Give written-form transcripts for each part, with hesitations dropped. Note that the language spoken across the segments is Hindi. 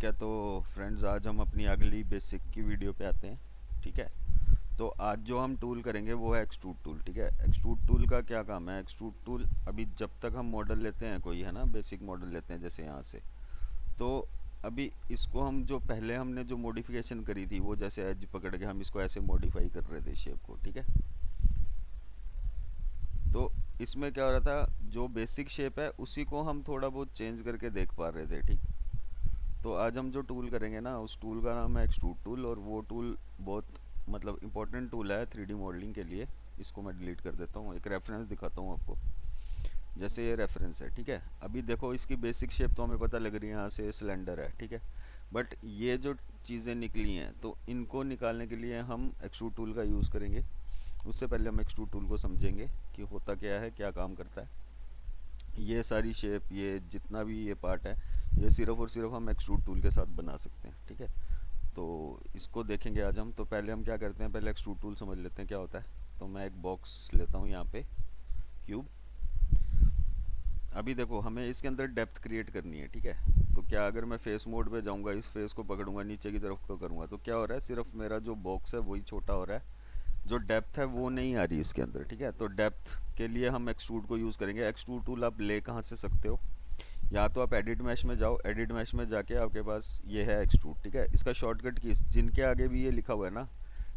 ठीक है, तो फ्रेंड्स आज हम अपनी अगली बेसिक की वीडियो पे आते हैं। ठीक है, तो आज जो हम टूल करेंगे वो है एक्सट्रूड टूल। ठीक है, एक्सट्रूड टूल का क्या काम है? एक्सट्रूड टूल अभी जब तक हम मॉडल लेते हैं, कोई है ना, बेसिक मॉडल लेते हैं जैसे यहाँ से, तो अभी इसको हम जो पहले हमने जो मॉडिफिकेशन करी थी वो जैसे एज पकड़ के हम इसको ऐसे मॉडिफाई कर रहे थे शेप को। ठीक है, तो इसमें क्या हो रहा था, जो बेसिक शेप है उसी को हम थोड़ा बहुत चेंज करके देख पा रहे थे। ठीक, तो आज हम जो टूल करेंगे ना, उस टूल का नाम है एक्सट्रूड टूल, और वो टूल बहुत मतलब इम्पोर्टेंट टूल है 3D मॉडलिंग के लिए। इसको मैं डिलीट कर देता हूँ, एक रेफरेंस दिखाता हूँ आपको। जैसे ये रेफरेंस है, ठीक है, अभी देखो इसकी बेसिक शेप तो हमें पता लग रही है, यहाँ से सिलेंडर है। ठीक है, बट ये जो चीज़ें निकली हैं तो इनको निकालने के लिए हम एक्सट्रूड टूल का यूज़ करेंगे। उससे पहले हम एक्सट्रूड टूल को समझेंगे कि होता क्या है, क्या काम करता है। ये सारी शेप, ये जितना भी ये पार्ट है, ये सिर्फ और सिर्फ हम एक्सट्रूड टूल के साथ बना सकते हैं। ठीक है, तो इसको देखेंगे आज हम। तो पहले हम क्या करते हैं, पहले एक्सट्रूड टूल समझ लेते हैं क्या होता है। तो मैं एक बॉक्स लेता हूँ यहाँ पे, क्यूब। अभी देखो हमें इसके अंदर डेप्थ क्रिएट करनी है। ठीक है, तो क्या अगर मैं फेस मोड पे जाऊँगा, इस फेस को पकड़ूंगा, नीचे की तरफ को करूँगा, तो क्या हो रहा है, सिर्फ मेरा जो बॉक्स है वही छोटा हो रहा है, जो डेप्थ है वो नहीं आ रही इसके अंदर। ठीक है, तो डेप्थ के लिए हम एक्सट्रूड को यूज़ करेंगे। एक्सट्रूड टूल आप ले कहाँ से सकते हो, या तो आप एडिट मैश में जाओ, एडिट मैश में जाके आपके पास ये है एक्सट्रूड। ठीक है, इसका शॉर्टकट की जिनके आगे भी ये लिखा हुआ है ना,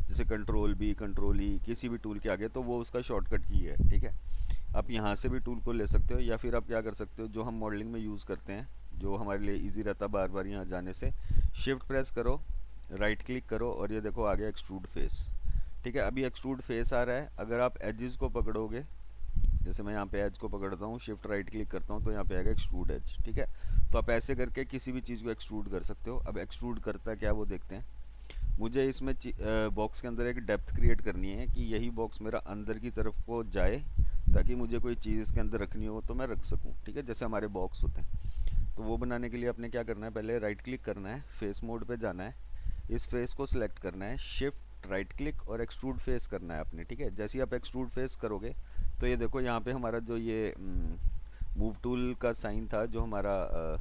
जैसे कंट्रोल बी, कंट्रोल ई, किसी भी टूल के आगे, तो वो उसका शॉर्टकट की है। ठीक है, आप यहाँ से भी टूल को ले सकते हो, या फिर आप क्या कर सकते हो, जो हम मॉडलिंग में यूज़ करते हैं, जो हमारे लिए इजी रहता है बार बार यहाँ जाने से, शिफ्ट प्रेस करो, राइट क्लिक करो, और ये देखो आ गया एक्सट्रूड फेस। ठीक है, अभी एक्सट्रूड फेस आ रहा है। अगर आप एजेस को पकड़ोगे, जैसे मैं यहाँ पे एज को पकड़ता हूँ, शिफ्ट राइट क्लिक करता हूँ, तो यहाँ पे आएगा एक्सट्रूड एज। ठीक है, तो आप ऐसे करके किसी भी चीज़ को एक्सट्रूड कर सकते हो। अब एक्सट्रूड करता है क्या वो देखते हैं। मुझे इसमें बॉक्स के अंदर एक डेप्थ क्रिएट करनी है कि यही बॉक्स मेरा अंदर की तरफ को जाए, ताकि मुझे कोई चीज़ इसके अंदर रखनी हो तो मैं रख सकूँ। ठीक है, जैसे हमारे बॉक्स होते हैं, तो वो बनाने के लिए आपने क्या करना है, पहले राइट क्लिक करना है, फेस मोड पे जाना है, इस फेस को सिलेक्ट करना है, शिफ्ट राइट क्लिक और एक्सट्रूड फेस करना है आपने। ठीक है, जैसे ही आप एक्सट्रूड फेस करोगे तो ये देखो यहाँ पे हमारा जो ये मूव टूल का साइन था, जो हमारा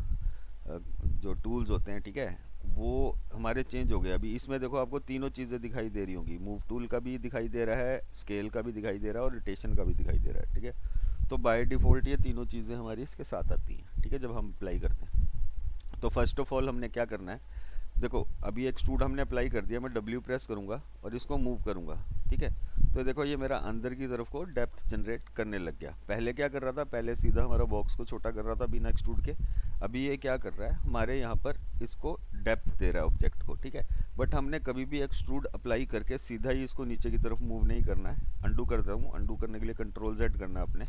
जो टूल्स होते हैं, ठीक है, वो हमारे चेंज हो गए। अभी इसमें देखो आपको तीनों चीज़ें दिखाई दे रही होंगी, मूव टूल का भी दिखाई दे रहा है, स्केल का भी दिखाई दे रहा है, और रोटेशन का भी दिखाई दे रहा है। ठीक है, तो बाय डिफ़ॉल्ट ये तीनों चीज़ें हमारी इसके साथ आती हैं। ठीक है, जब हम अप्लाई करते हैं, तो फर्स्ट ऑफ ऑल हमने क्या करना है, देखो अभी एक्सट्रूड हमने अप्लाई कर दिया, मैं डब्ल्यू प्रेस करूँगा और इसको मूव करूँगा। ठीक है, तो देखो ये मेरा अंदर की तरफ को डेप्थ जनरेट करने लग गया। पहले क्या कर रहा था, पहले सीधा हमारा बॉक्स को छोटा कर रहा था बिना एक्सट्रूड के। अभी ये क्या कर रहा है, हमारे यहाँ पर इसको डेप्थ दे रहा है ऑब्जेक्ट को। ठीक है, बट हमने कभी भी एक्सट्रूड अप्लाई करके सीधा ही इसको नीचे की तरफ मूव नहीं करना है। अंडू करता हूँ, अंडू करने के लिए कंट्रोल जेड करना है अपने।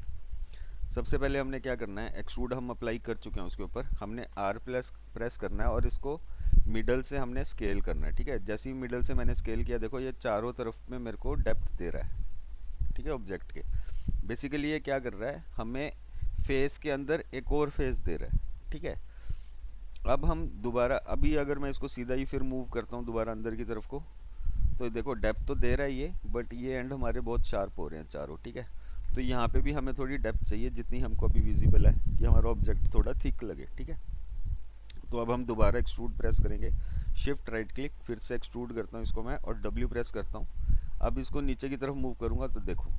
सबसे पहले हमने क्या करना है, एक्सट्रूड हम अप्लाई कर चुके हैं उसके ऊपर, हमने आर प्लस प्रेस करना है और इसको मिडल से हमने स्केल करना है। ठीक है, जैसे ही मिडल से मैंने स्केल किया, देखो ये चारों तरफ में मेरे को डेप्थ दे रहा है। ठीक है, ऑब्जेक्ट के बेसिकली ये क्या कर रहा है, हमें फेस के अंदर एक और फेस दे रहा है। ठीक है, अब हम दोबारा, अभी अगर मैं इसको सीधा ही फिर मूव करता हूँ दोबारा अंदर की तरफ को, तो देखो डेप्थ तो दे रहा है ये, बट ये एंड हमारे बहुत शार्प हो रहे हैं चारों। ठीक है, तो यहाँ पे भी हमें थोड़ी डेप्थ चाहिए, जितनी हमको अभी विजिबल है, कि हमारा ऑब्जेक्ट थोड़ा थिक लगे। ठीक है, तो अब हम दोबारा एक्सट्रूड प्रेस करेंगे, शिफ्ट राइट क्लिक, फिर से एक्सट्रूड करता हूँ इसको मैं, और डब्ल्यू प्रेस करता हूँ। अब इसको नीचे की तरफ मूव करूँगा तो देखो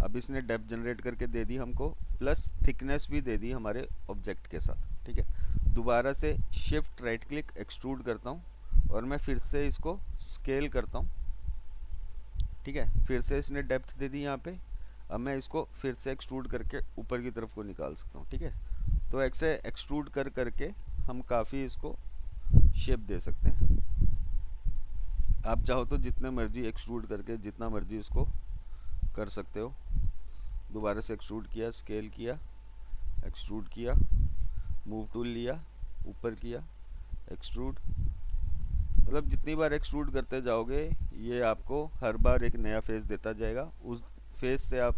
अब इसने डेप्थ जनरेट करके दे दी हमको, प्लस थिकनेस भी दे दी हमारे ऑब्जेक्ट के साथ। ठीक है, दोबारा से शिफ्ट राइट क्लिक एक्सट्रूड करता हूँ, और मैं फिर से इसको स्केल करता हूँ। ठीक है, फिर से इसने डेप्थ दे दी यहाँ पे। अब मैं इसको फिर से एक्सट्रूड करके ऊपर की तरफ को निकाल सकता हूँ। ठीक है, तो ऐसे एक्सट्रूड कर करके हम काफ़ी इसको शेप दे सकते हैं। आप चाहो तो जितने मर्जी एक्सट्रूड करके जितना मर्जी इसको कर सकते हो। दोबारा से एक्सट्रूड किया, स्केल किया, एक्सट्रूड किया, मूव टूल लिया, ऊपर किया, एक्सट्रूड, मतलब जितनी बार एक्सट्रूड करते जाओगे ये आपको हर बार एक नया फेस देता जाएगा। उस फेस से आप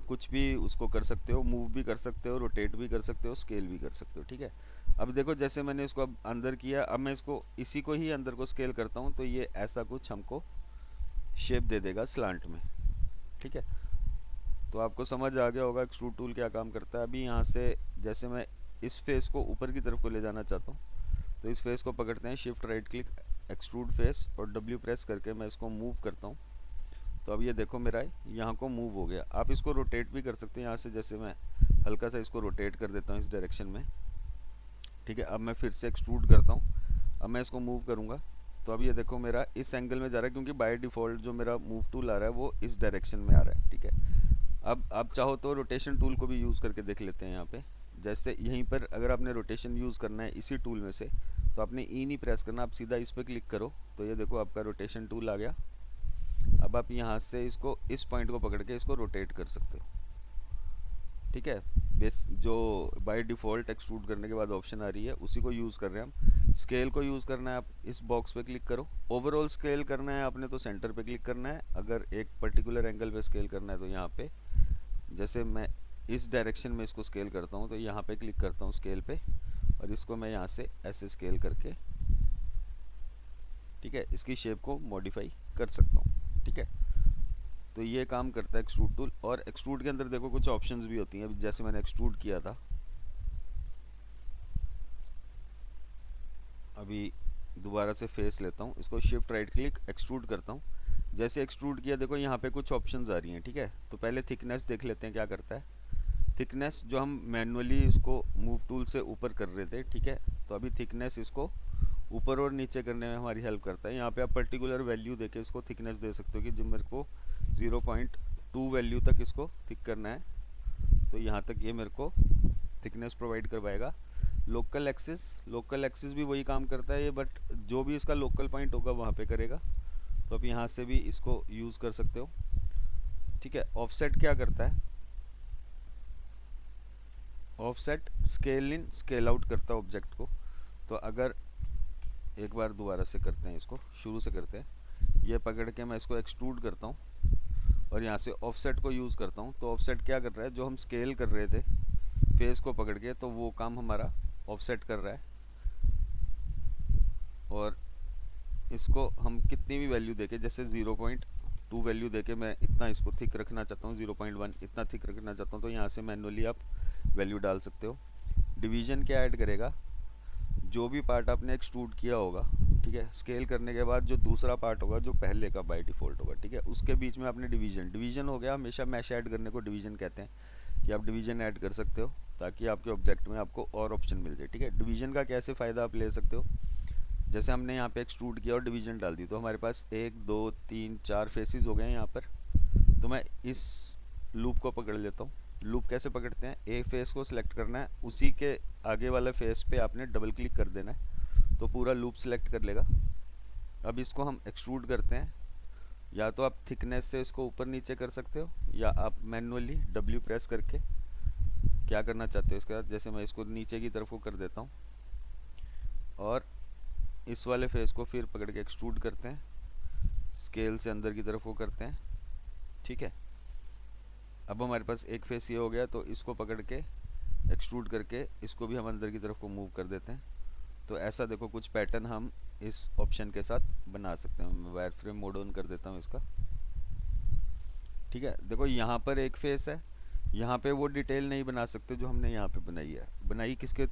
कुछ भी उसको कर सकते हो, मूव भी कर सकते हो, रोटेट भी कर सकते हो, स्केल भी कर सकते हो। ठीक है, अब देखो जैसे मैंने इसको अब अंदर किया, अब मैं इसको इसी को ही अंदर को स्केल करता हूँ, तो ये ऐसा कुछ हमको शेप दे देगा स्लांट में। ठीक है, तो आपको समझ आ गया होगा एक्सट्रूड टूल क्या काम करता है। अभी यहाँ से जैसे मैं इस फेस को ऊपर की तरफ को ले जाना चाहता हूँ, तो इस फेस को पकड़ते हैं, shift right click, extrude face और W प्रेस करके मैं इसको मूव करता हूँ। तो अब ये देखो मेरा यहाँ को मूव हो गया। आप इसको रोटेट भी कर सकते हैं यहाँ से, जैसे मैं हल्का सा इसको रोटेट कर देता हूँ इस डायरेक्शन में, ठीक है। अब मैं फिर से एक्सट्रूड करता हूँ, अब मैं इसको मूव करूँगा तो अब ये देखो मेरा इस एंगल में जा रहा है, क्योंकि बाय डिफ़ॉल्ट जो मेरा मूव टूल आ रहा है वो इस डायरेक्शन में आ रहा है, ठीक है। अब आप चाहो तो रोटेशन टूल को भी यूज़ करके देख लेते हैं यहाँ पे। जैसे यहीं पर अगर आपने रोटेशन यूज़ करना है इसी टूल में से, तो आपने ई नहीं प्रेस करना, आप सीधा इस पर क्लिक करो तो ये देखो आपका रोटेशन टूल आ गया। अब आप यहाँ से इसको इस पॉइंट को पकड़ के इसको रोटेट कर सकते हो, ठीक है। बेस जो बाय डिफ़ॉल्ट एक्सट्रूड करने के बाद ऑप्शन आ रही है उसी को यूज़ कर रहे हैं हम। स्केल को यूज़ करना है, आप इस बॉक्स पे क्लिक करो। ओवरऑल स्केल करना है आपने तो सेंटर पे क्लिक करना है। अगर एक पर्टिकुलर एंगल पे स्केल करना है तो यहाँ पे, जैसे मैं इस डायरेक्शन में इसको स्केल करता हूँ तो यहाँ पे क्लिक करता हूँ स्केल पे, और इसको मैं यहाँ से ऐसे स्केल करके, ठीक है, इसकी शेप को मॉडिफाई कर सकता हूँ, ठीक है। तो ये काम करता है एक्सट्रूड टूल। और एक्सट्रूड के अंदर देखो कुछ ऑप्शंस भी होती हैं। जैसे मैंने एक्सट्रूड किया था, अभी दोबारा से फेस लेता हूँ, इसको शिफ्ट राइट क्लिक एक्सट्रूड करता हूँ। जैसे एक्सट्रूड किया देखो यहाँ पे कुछ ऑप्शंस आ रही हैं, ठीक है। तो पहले थिकनेस देख लेते हैं क्या करता है। थिकनेस जो हम मैनुअली इसको मूव टूल से ऊपर कर रहे थे, ठीक है, तो अभी थिकनेस इसको ऊपर और नीचे करने में हमारी हेल्प करता है। यहाँ पे आप पर्टिकुलर वैल्यू देके इसको थिकनेस दे सकते हो कि जो मेरे को 0.2 वैल्यू तक इसको थिक करना है, तो यहाँ तक ये मेरे को थिकनेस प्रोवाइड करवाएगा। लोकल एक्सिस भी वही काम करता है ये, बट जो भी इसका लोकल पॉइंट होगा वहाँ पे करेगा। तो आप यहाँ से भी इसको यूज़ कर सकते हो, ठीक है। ऑफसेट क्या करता है, offset scale in scale out करता है ऑब्जेक्ट को। तो अगर एक बार दोबारा से करते हैं, इसको शुरू से करते हैं, ये पकड़ के मैं इसको एक्सट्रूड करता हूँ और यहाँ से ऑफसेट को यूज़ करता हूँ। तो ऑफसेट क्या कर रहा है, जो हम स्केल कर रहे थे फेस को पकड़ के, तो वो काम हमारा ऑफसेट कर रहा है। और इसको हम कितनी भी वैल्यू देके, जैसे 0.2 वैल्यू देके मैं इतना इसको थिक रखना चाहता हूँ, 0.1 इतना थिक रखना चाहता हूँ, तो यहाँ से मैनुअली आप वैल्यू डाल सकते हो। डिवीजन क्या ऐड करेगा, जो भी पार्ट आपने एक्सट्रूड किया होगा, ठीक है, स्केल करने के बाद जो दूसरा पार्ट होगा जो पहले का बाय डिफ़ॉल्ट होगा, ठीक है, उसके बीच में आपने डिवीजन हो गया। हमेशा मैश ऐड करने को डिवीजन कहते हैं, कि आप डिवीजन ऐड कर सकते हो ताकि आपके ऑब्जेक्ट में आपको और ऑप्शन मिल जाए, ठीक है। डिवीजन का कैसे फ़ायदा आप ले सकते हो, जैसे हमने यहाँ पे एक्सट्रूड किया और डिवीजन डाल दी, तो हमारे पास 1 2 3 4 फेसेस हो गए हैं यहाँ पर। तो मैं इस लूप को पकड़ लेता हूँ। लूप कैसे पकड़ते हैं, एक फेस को सिलेक्ट करना है, उसी के आगे वाले फेस पे आपने डबल क्लिक कर देना है, तो पूरा लूप सिलेक्ट कर लेगा। अब इसको हम एक्सट्रूड करते हैं, या तो आप थिकनेस से इसको ऊपर नीचे कर सकते हो, या आप मैनुअली W प्रेस करके क्या करना चाहते हो इसके बाद, जैसे मैं इसको नीचे की तरफ को कर देता हूँ और इस वाले फेस को फिर पकड़ के एक्सट्रूड करते हैं, स्केल से अंदर की तरफ को करते हैं, ठीक है। अब हमारे पास एक फेस ये हो गया, तो इसको पकड़ के एक्सट्रूड करके इसको भी हम अंदर की तरफ को मूव कर देते हैं। तो ऐसा देखो कुछ पैटर्न हम इस ऑप्शन के साथ बना सकते हैं। मैं वायर फ्रेम मोड ऑन कर देता हूँ इसका, ठीक है। देखो यहाँ पर एक फेस है, यहाँ पे वो डिटेल नहीं बना सकते जो हमने यहाँ पे बनाई है। बनाई किसके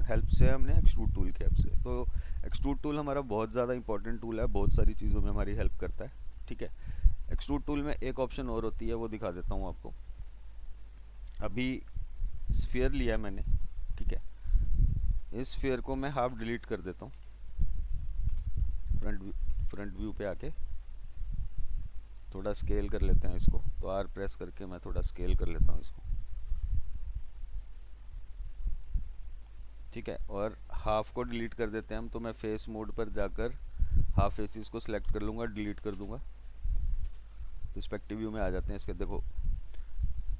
हेल्प से, हमने एक्सट्रूड टूल के हेल्प से। तो एक्सट्रूड टूल हमारा बहुत ज़्यादा इंपॉर्टेंट टूल है, बहुत सारी चीज़ों में हमारी हेल्प करता है, ठीक है। एक्सट्रूड टूल में एक ऑप्शन और होती है, वो दिखा देता हूँ आपको। अभी स्फीयर लिया है मैंने, ठीक है, इस स्फीयर को मैं हाफ डिलीट कर देता हूँ। फ्रंट व्यू पे आके थोड़ा स्केल कर लेते हैं इसको, तो आर प्रेस करके मैं थोड़ा स्केल कर लेता हूँ इसको, ठीक है। और हाफ को डिलीट कर देते हैं हम, तो मैं फेस मोड पर जाकर हाफ फेसेस को सिलेक्ट कर लूँगा, डिलीट कर दूंगा, पर्सपेक्टिव व्यू में आ जाते हैं इसके। देखो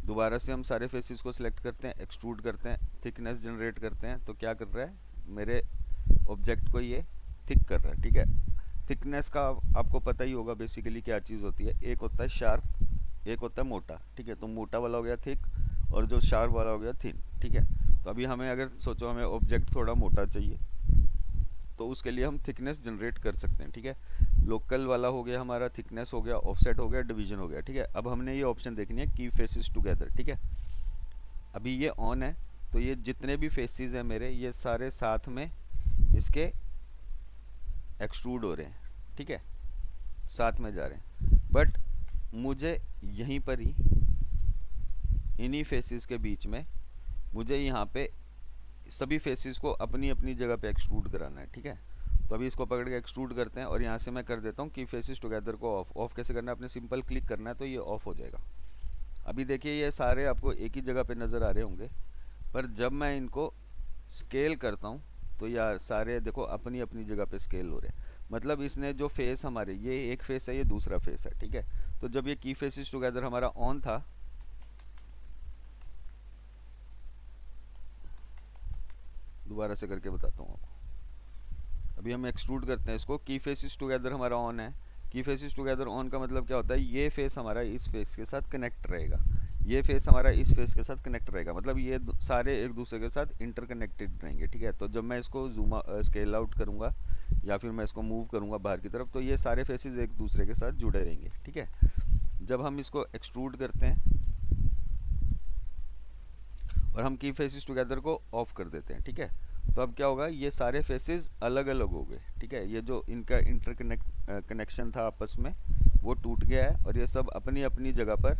दोबारा से हम सारे फेसेस को सिलेक्ट करते हैं, एक्सट्रूड करते हैं, थिकनेस जनरेट करते हैं, तो क्या कर रहा है, मेरे ऑब्जेक्ट को ये थिक कर रहा है, ठीक है। थिकनेस का आपको पता ही होगा बेसिकली क्या चीज़ होती है, एक होता है शार्प, एक होता है मोटा, ठीक है। तो मोटा वाला हो गया थिक, और जो शार्प वाला हो गया थिन, ठीक है। तो अभी हमें अगर सोचो हमें ऑब्जेक्ट थोड़ा मोटा चाहिए, तो उसके लिए हम थिकनेस जनरेट कर सकते हैं, ठीक है। लोकल वाला हो गया हमारा, थिकनेस हो गया, ऑफसेट हो गया, डिवीजन हो गया, ठीक है। अब हमने ये ऑप्शन देखनी है की फेसेस टुगेदर, ठीक है। अभी ये ऑन है, तो ये जितने भी फेसेस हैं मेरे, ये सारे साथ में इसके एक्सट्रूड हो रहे हैं, ठीक है, साथ में जा रहे हैं। बट मुझे यहीं पर ही इन्हीं फेसेस के बीच में मुझे यहाँ पे सभी फेसेस को अपनी अपनी जगह पे एक्सट्रूड कराना है, ठीक है। तो अभी इसको पकड़ के एक्सट्रूड करते हैं और यहाँ से मैं कर देता हूँ कि फेसेस टुगेदर को ऑफ। ऑफ कैसे करना है, आपने सिंपल क्लिक करना है तो ये ऑफ हो जाएगा। अभी देखिए ये सारे आपको एक ही जगह पे नज़र आ रहे होंगे, पर जब मैं इनको स्केल करता हूँ तो यार सारे देखो अपनी अपनी जगह पे स्केल हो रहे हैं। मतलब इसने जो फेस हमारे, ये एक फेस है, ये दूसरा फेस है, ठीक है। तो जब ये की फेसेस टुगेदर हमारा ऑन था, दोबारा से करके बताता हूँ आपको। अभी हम एक्सट्रूड करते हैं इसको, की फेसेस टुगेदर हमारा ऑन है। की फेसेस टुगेदर ऑन का मतलब क्या होता है, ये फेस हमारा इस फेस के साथ कनेक्ट रहेगा, ये फेस हमारा इस फेस के साथ कनेक्ट रहेगा, मतलब ये सारे एक दूसरे के साथ इंटरकनेक्टेड रहेंगे, ठीक है। तो जब मैं इसको जूम स्केल आउट करूँगा या फिर मैं इसको मूव करूँगा बाहर की तरफ, तो ये सारे फेसेस एक दूसरे के साथ जुड़े रहेंगे, ठीक है। जब हम इसको एक्सट्रूड करते हैं और हम की फेसेस टुगेदर को ऑफ कर देते हैं, ठीक है, तो अब क्या होगा, ये सारे फेसेस अलग अलग हो गए, ठीक है। ये जो इनका कनेक्शन था आपस में वो टूट गया है और ये सब अपनी अपनी जगह पर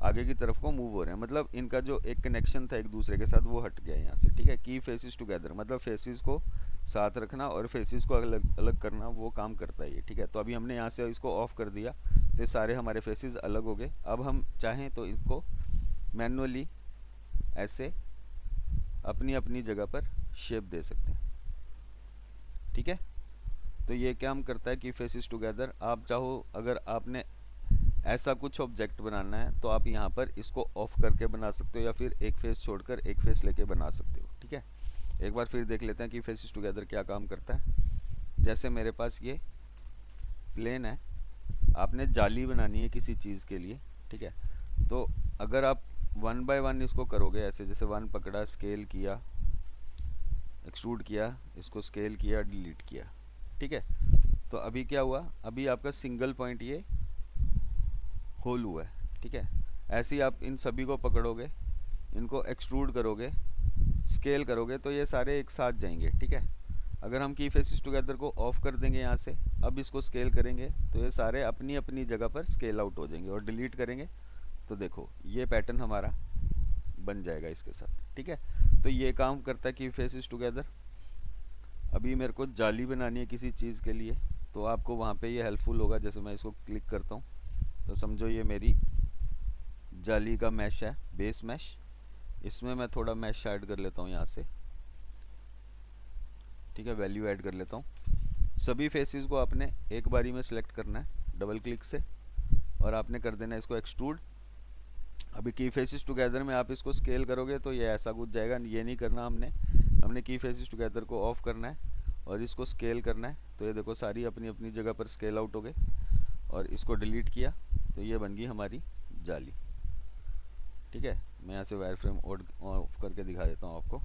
आगे की तरफ को मूव हो रहे हैं। मतलब इनका जो एक कनेक्शन था एक दूसरे के साथ वो हट गया है यहाँ से, ठीक है। की फेसेस टुगेदर मतलब फेसेस को साथ रखना और फेसेस को अलग अलग करना, वो काम करता है ये, ठीक है। तो अभी हमने यहाँ से इसको ऑफ कर दिया तो ये सारे हमारे फेसेस अलग हो गए। अब हम चाहें तो इनको मैनुअली ऐसे अपनी अपनी जगह पर शेप दे सकते हैं, ठीक है। तो ये क्या हम करता है कि फेसेस टुगेदर, आप चाहो अगर आपने ऐसा कुछ ऑब्जेक्ट बनाना है तो आप यहाँ पर इसको ऑफ करके बना सकते हो या फिर एक फेस छोड़कर एक फेस लेके बना सकते हो, ठीक है। एक बार फिर देख लेते हैं कि फेसेस टुगेदर क्या काम करता है। जैसे मेरे पास ये प्लेन है, आपने जाली बनानी है किसी चीज़ के लिए, ठीक है। तो अगर आप वन बाय वन इसको करोगे ऐसे, जैसे वन पकड़ा, स्केल किया, एक्सट्रूड किया, इसको स्केल किया, डिलीट किया, ठीक है। तो अभी क्या हुआ, अभी आपका सिंगल पॉइंट ये होल हुआ है, ठीक है। ऐसे ही आप इन सभी को पकड़ोगे, इनको एक्सट्रूड करोगे, स्केल करोगे तो ये सारे एक साथ जाएंगे, ठीक है। अगर हम की फेसेस टुगेदर को ऑफ कर देंगे यहाँ से, अब इसको स्केल करेंगे तो ये सारे अपनी अपनी जगह पर स्केल आउट हो जाएंगे और डिलीट करेंगे तो देखो ये पैटर्न हमारा बन जाएगा इसके साथ, ठीक है। तो ये काम करता है की फेसेस टुगेदर। अभी मेरे को जाली बनानी है किसी चीज़ के लिए तो आपको वहाँ पे ये हेल्पफुल होगा। जैसे मैं इसको क्लिक करता हूँ तो समझो ये मेरी जाली का मैश है, बेस मैश। इसमें मैं थोड़ा मैश ऐड कर लेता हूँ यहाँ से, ठीक है, वैल्यू ऐड कर लेता हूँ। सभी फेसेस को आपने एक बारी में सिलेक्ट करना है डबल क्लिक से और आपने कर देना है इसको एक्सट्रूड। अभी की फेसेस टुगेदर में आप इसको स्केल करोगे तो ये ऐसा कुछ जाएगा, ये नहीं करना हमने। हमने की फेसेस टुगेदर को ऑफ करना है और इसको स्केल करना है तो ये देखो सारी अपनी अपनी जगह पर स्केल आउट हो गए और इसको डिलीट किया तो ये बन गई हमारी जाली, ठीक है। मैं यहाँ से वायर फ्रेम ऑफ करके दिखा देता हूँ आपको।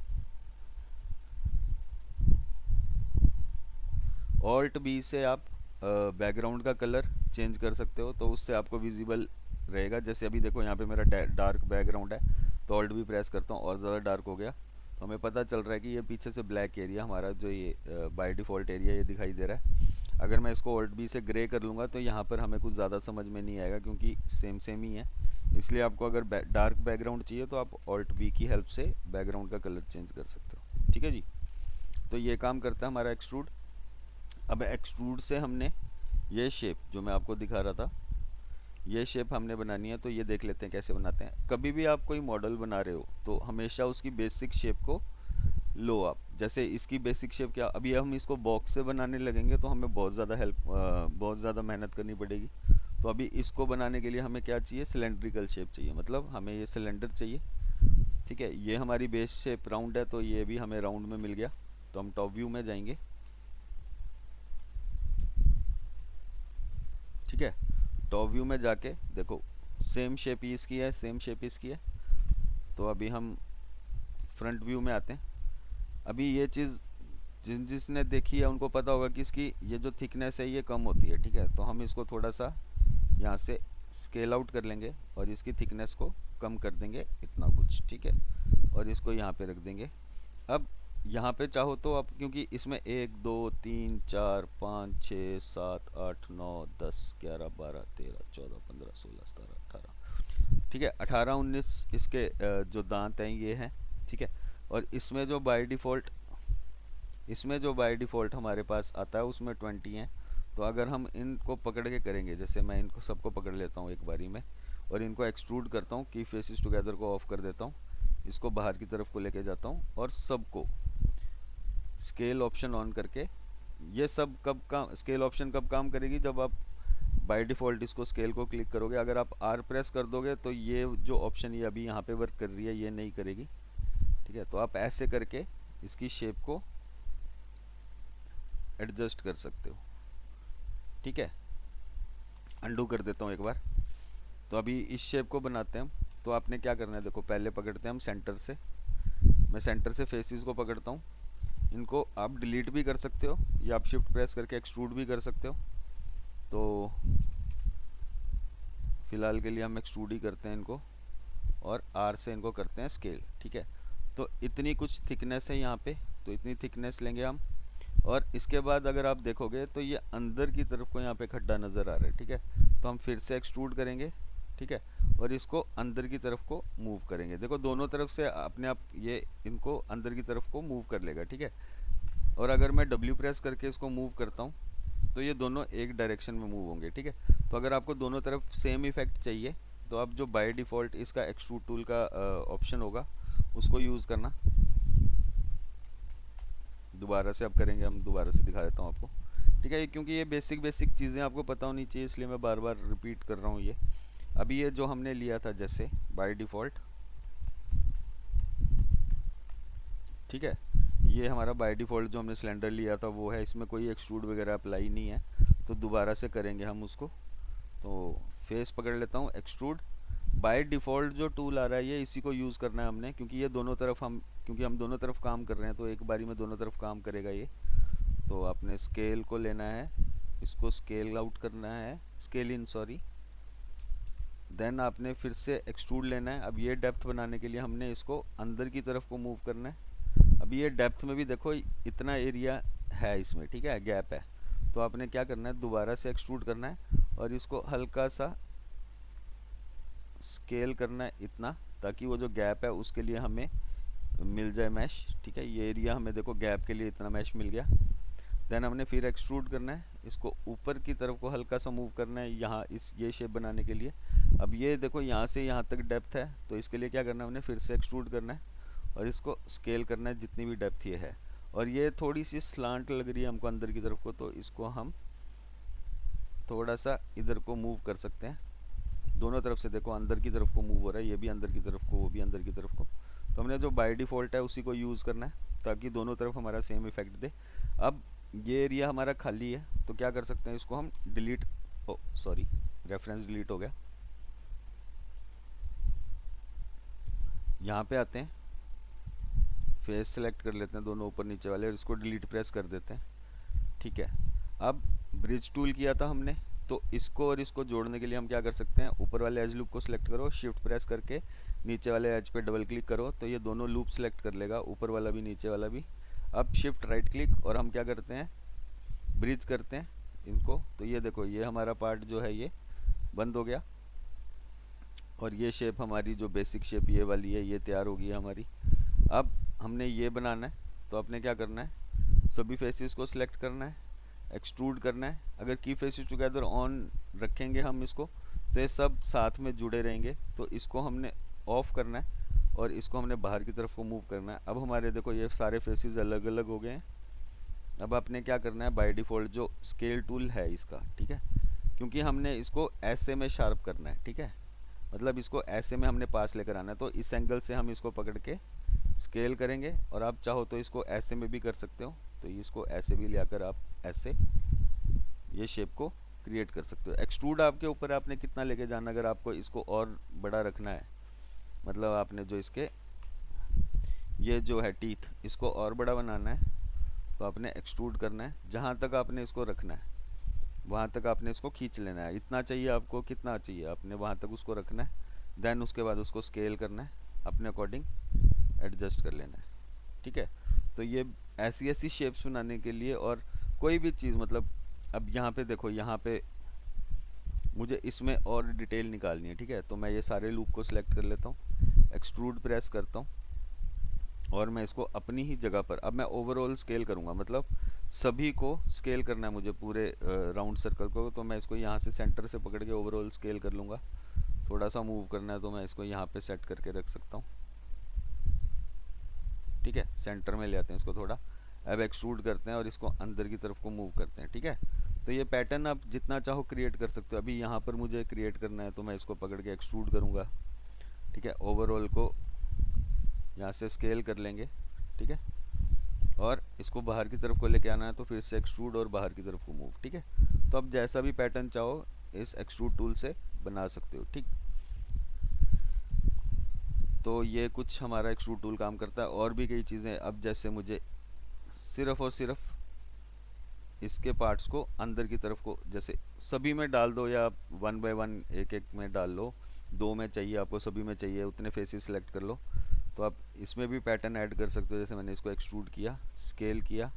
ऑल्ट बी से आप बैकग्राउंड का कलर चेंज कर सकते हो तो उससे आपको विजिबल रहेगा। जैसे अभी देखो यहाँ पे मेरा डार्क बैकग्राउंड है तो ऑल्ट भी प्रेस करता हूँ और ज़्यादा डार्क हो गया तो हमें पता चल रहा है कि ये पीछे से ब्लैक एरिया हमारा जो ये बाय डिफ़ॉल्ट एरिया ये दिखाई दे रहा है। अगर मैं इसको ऑल्ट बी से ग्रे कर लूँगा तो यहाँ पर हमें कुछ ज़्यादा समझ में नहीं आएगा क्योंकि सेम सेम ही है। इसलिए आपको अगर डार्क बैकग्राउंड चाहिए तो आप ऑल्ट बी की हेल्प से बैकग्राउंड का कलर चेंज कर सकते हो, ठीक है जी। तो ये काम करता है हमारा एक्सट्रूड। अब एक्सट्रूड से हमने ये शेप जो मैं आपको दिखा रहा था, ये शेप हमने बनानी है तो ये देख लेते हैं कैसे बनाते हैं। कभी भी आप कोई मॉडल बना रहे हो तो हमेशा उसकी बेसिक शेप को लो आप। जैसे इसकी बेसिक शेप क्या, अभी हम इसको बॉक्स से बनाने लगेंगे तो हमें बहुत ज़्यादा मेहनत करनी पड़ेगी। तो अभी इसको बनाने के लिए हमें क्या चाहिए, सिलेंड्रिकल शेप चाहिए, मतलब हमें ये सिलेंडर चाहिए, ठीक है। ये हमारी बेस शेप राउंड है तो ये भी हमें राउंड में मिल गया। तो हम टॉप व्यू में जाएंगे, ठीक है। टॉप व्यू में जाके देखो सेम शेप इसकी है, सेम शेप इसकी है। तो अभी हम फ्रंट व्यू में आते हैं। अभी ये चीज़ जिसने देखी है उनको पता होगा कि इसकी ये जो थिकनेस है ये कम होती है, ठीक है। तो हम इसको थोड़ा सा यहाँ से स्केल आउट कर लेंगे और इसकी थिकनेस को कम कर देंगे इतना कुछ, ठीक है, और इसको यहाँ पे रख देंगे। अब यहाँ पे चाहो तो आप, क्योंकि इसमें 1 2 3 4 5 6 7 8 9 10 11 12 13 14 15 16 17 18, ठीक है, 18 19 इसके जो दांत हैं ये हैं, ठीक है। और इसमें जो बाय डिफ़ॉल्ट हमारे पास आता है उसमें 20 हैं। तो अगर हम इनको पकड़ के करेंगे, जैसे मैं इनको सबको पकड़ लेता हूँ एक बारी में और इनको एक्सट्रूड करता हूँ, की फेसेस टुगेदर को ऑफ कर देता हूँ, इसको बाहर की तरफ को लेके जाता हूँ और सबको स्केल ऑप्शन ऑन करके, ये सब कब काम, स्केल ऑप्शन कब काम करेगी, जब आप बाय डिफ़ॉल्ट इसको स्केल को क्लिक करोगे। अगर आप आर प्रेस कर दोगे तो ये जो ऑप्शन ये अभी यहाँ पे वर्क कर रही है ये नहीं करेगी, ठीक है। तो आप ऐसे करके इसकी शेप को एडजस्ट कर सकते हो, ठीक है। अंडू कर देता हूँ एक बार। तो अभी इस शेप को बनाते हैं हम। तो आपने क्या करना है, देखो पहले पकड़ते हैं हम सेंटर से, मैं सेंटर से फेसेस को पकड़ता हूँ। इनको आप डिलीट भी कर सकते हो या आप शिफ्ट प्रेस करके एक्सट्रूड भी कर सकते हो। तो फिलहाल के लिए हम एक्सट्रूड ही करते हैं इनको और आर से इनको करते हैं स्केल, ठीक है। तो इतनी कुछ थिकनेस है यहाँ पे, तो इतनी थिकनेस लेंगे हम। और इसके बाद अगर आप देखोगे तो ये अंदर की तरफ को यहाँ पे खड्डा नज़र आ रहा है, ठीक है। तो हम फिर से एक्सट्रूड करेंगे, ठीक है, और इसको अंदर की तरफ को मूव करेंगे। देखो दोनों तरफ से अपने आप ये इनको अंदर की तरफ को मूव कर लेगा, ठीक है। और अगर मैं W प्रेस करके इसको मूव करता हूँ तो ये दोनों एक डायरेक्शन में मूव होंगे, ठीक है। तो अगर आपको दोनों तरफ सेम इफेक्ट चाहिए तो आप जो बाय डिफ़ॉल्ट इसका एक्सट्रूड टूल का ऑप्शन होगा उसको यूज़ करना। दोबारा से अब करेंगे, हम दोबारा से दिखा देता हूँ आपको, ठीक है। क्योंकि ये बेसिक बेसिक चीज़ें आपको पता होनी चाहिए, इसलिए मैं बार बार रिपीट कर रहा हूँ ये। अभी ये जो हमने लिया था जैसे बाय डिफ़ॉल्ट, ठीक है, ये हमारा बाय डिफ़ॉल्ट जो हमने सिलेंडर लिया था वो है, इसमें कोई एक्सट्रूड वगैरह अप्लाई नहीं है। तो दोबारा से करेंगे हम उसको। तो फेस पकड़ लेता हूँ, एक्सट्रूड, बाय डिफ़ॉल्ट जो टूल आ रहा है ये इसी को यूज़ करना है हमने, क्योंकि ये दोनों तरफ हम, क्योंकि हम दोनों तरफ काम कर रहे हैं तो एक बारी में दोनों तरफ काम करेगा ये। तो आपने स्केल को लेना है, इसको स्केल आउट करना है, स्केल इन सॉरी, देन आपने फिर से एक्सट्रूड लेना है। अब ये डेप्थ बनाने के लिए हमने इसको अंदर की तरफ को मूव करना है। अब ये डेप्थ में भी देखो इतना एरिया है इसमें, ठीक है, गैप है। तो आपने क्या करना है, दोबारा से एक्सट्रूड करना है और इसको हल्का सा स्केल करना है इतना, ताकि वो जो गैप है उसके लिए हमें मिल जाए मैश, ठीक है। ये एरिया हमें देखो गैप के लिए इतना मैश मिल गया। देन हमने फिर एक्सट्रूड करना है, इसको ऊपर की तरफ को हल्का सा मूव करना है यहाँ इस ये शेप बनाने के लिए। अब ये देखो यहाँ से यहाँ तक डेप्थ है, तो इसके लिए क्या करना है, हमने फिर से एक्सट्रूड करना है और इसको स्केल करना है जितनी भी डेप्थ ये है। और ये थोड़ी सी स्लांट लग रही है हमको अंदर की तरफ को, तो इसको हम थोड़ा सा इधर को मूव कर सकते हैं। दोनों तरफ से देखो अंदर की तरफ को मूव हो रहा है, ये भी अंदर की तरफ को, वो भी अंदर की तरफ को। तो हमने जो बाय डिफ़ॉल्ट है उसी को यूज़ करना है ताकि दोनों तरफ हमारा सेम इफेक्ट दे। अब ये एरिया हमारा खाली है तो क्या कर सकते हैं, इसको हम डिलीट, ओ सॉरी, रेफरेंस डिलीट हो गया। यहाँ पे आते हैं, फेस सेलेक्ट कर लेते हैं दोनों ऊपर नीचे वाले और इसको डिलीट प्रेस कर देते हैं, ठीक है। अब ब्रिज टूल किया था हमने, तो इसको और इसको जोड़ने के लिए हम क्या कर सकते हैं, ऊपर वाले एज लूप को सिलेक्ट करो, शिफ्ट प्रेस करके नीचे वाले एज पे डबल क्लिक करो तो ये दोनों लूप सिलेक्ट कर लेगा, ऊपर वाला भी नीचे वाला भी। अब शिफ्ट राइट क्लिक और हम क्या करते हैं, ब्रिज करते हैं इनको। तो ये देखो ये हमारा पार्ट जो है ये बंद हो गया और ये शेप हमारी जो बेसिक शेप ये वाली है ये तैयार हो गई है हमारी। अब हमने ये बनाना है, तो आपने क्या करना है, सभी फेसेस को सिलेक्ट करना है, एक्सट्रूड करना है। अगर की फेसेस टुगेदर ऑन रखेंगे हम इसको तो ये सब साथ में जुड़े रहेंगे, तो इसको हमने ऑफ करना है और इसको हमने बाहर की तरफ को मूव करना है। अब हमारे देखो ये सारे फेसेस अलग अलग हो गए हैं। अब आपने क्या करना है, बाय डिफ़ॉल्ट जो स्केल टूल है इसका, ठीक है, क्योंकि हमने इसको ऐसे में शार्प करना है, ठीक है, मतलब इसको ऐसे में हमने पास लेकर आना है। तो इस एंगल से हम इसको पकड़ के स्केल करेंगे और आप चाहो तो इसको ऐसे में भी कर सकते हो, तो इसको ऐसे भी ले आप ऐसे ये शेप को क्रिएट कर सकते हो। एक्सट्रूड आपके ऊपर आपने कितना लेके जाना, अगर आपको इसको और बड़ा रखना है, मतलब आपने जो इसके ये जो है टीथ इसको और बड़ा बनाना है तो आपने एक्सट्रूड करना है, जहाँ तक आपने इसको रखना है वहाँ तक आपने इसको खींच लेना है। इतना चाहिए आपको, कितना चाहिए आपने वहाँ तक उसको रखना है। देन उसके बाद उसको स्केल करना है, अपने अकॉर्डिंग एडजस्ट कर लेना है, ठीक है। तो ये ऐसी ऐसी शेप्स बनाने के लिए, और कोई भी चीज़ मतलब, अब यहाँ पे देखो, यहाँ पे मुझे इसमें और डिटेल निकालनी है, ठीक है। तो मैं ये सारे लूप को सिलेक्ट कर लेता हूँ, एक्सट्रूड प्रेस करता हूँ, और मैं इसको अपनी ही जगह पर, अब मैं ओवरऑल स्केल करूँगा, मतलब सभी को स्केल करना है मुझे, पूरे राउंड सर्कल को। तो मैं इसको यहाँ से सेंटर से पकड़ के ओवरऑल स्केल कर लूँगा। थोड़ा सा मूव करना है तो मैं इसको यहाँ पे सेट करके रख सकता हूँ, ठीक है। सेंटर में ले आते हैं इसको थोड़ा। अब एक्सट्रूड करते हैं और इसको अंदर की तरफ को मूव करते हैं, ठीक है। तो ये पैटर्न आप जितना चाहो क्रिएट कर सकते हो। अभी यहाँ पर मुझे क्रिएट करना है तो मैं इसको पकड़ के एक्सट्रूड करूँगा, ठीक है। ओवरऑल को यहाँ से स्केल कर लेंगे, ठीक है। और इसको बाहर की तरफ को लेके आना है तो फिर से एक्सट्रूड और बाहर की तरफ को मूव, ठीक है। तो अब जैसा भी पैटर्न चाहो इस एक्सट्रूड टूल से बना सकते हो, ठीक। तो ये कुछ हमारा एक्सट्रूड टूल काम करता है। और भी कई चीज़ें, अब जैसे मुझे सिर्फ और सिर्फ इसके पार्ट्स को अंदर की तरफ को, जैसे सभी में डाल दो या वन बाय वन एक एक में डाल लो, दो में चाहिए आपको, सभी में चाहिए, उतने फेसेस सिलेक्ट कर लो। तो आप इसमें भी पैटर्न ऐड कर सकते हो। जैसे मैंने इसको एक्सट्रूड किया, स्केल किया,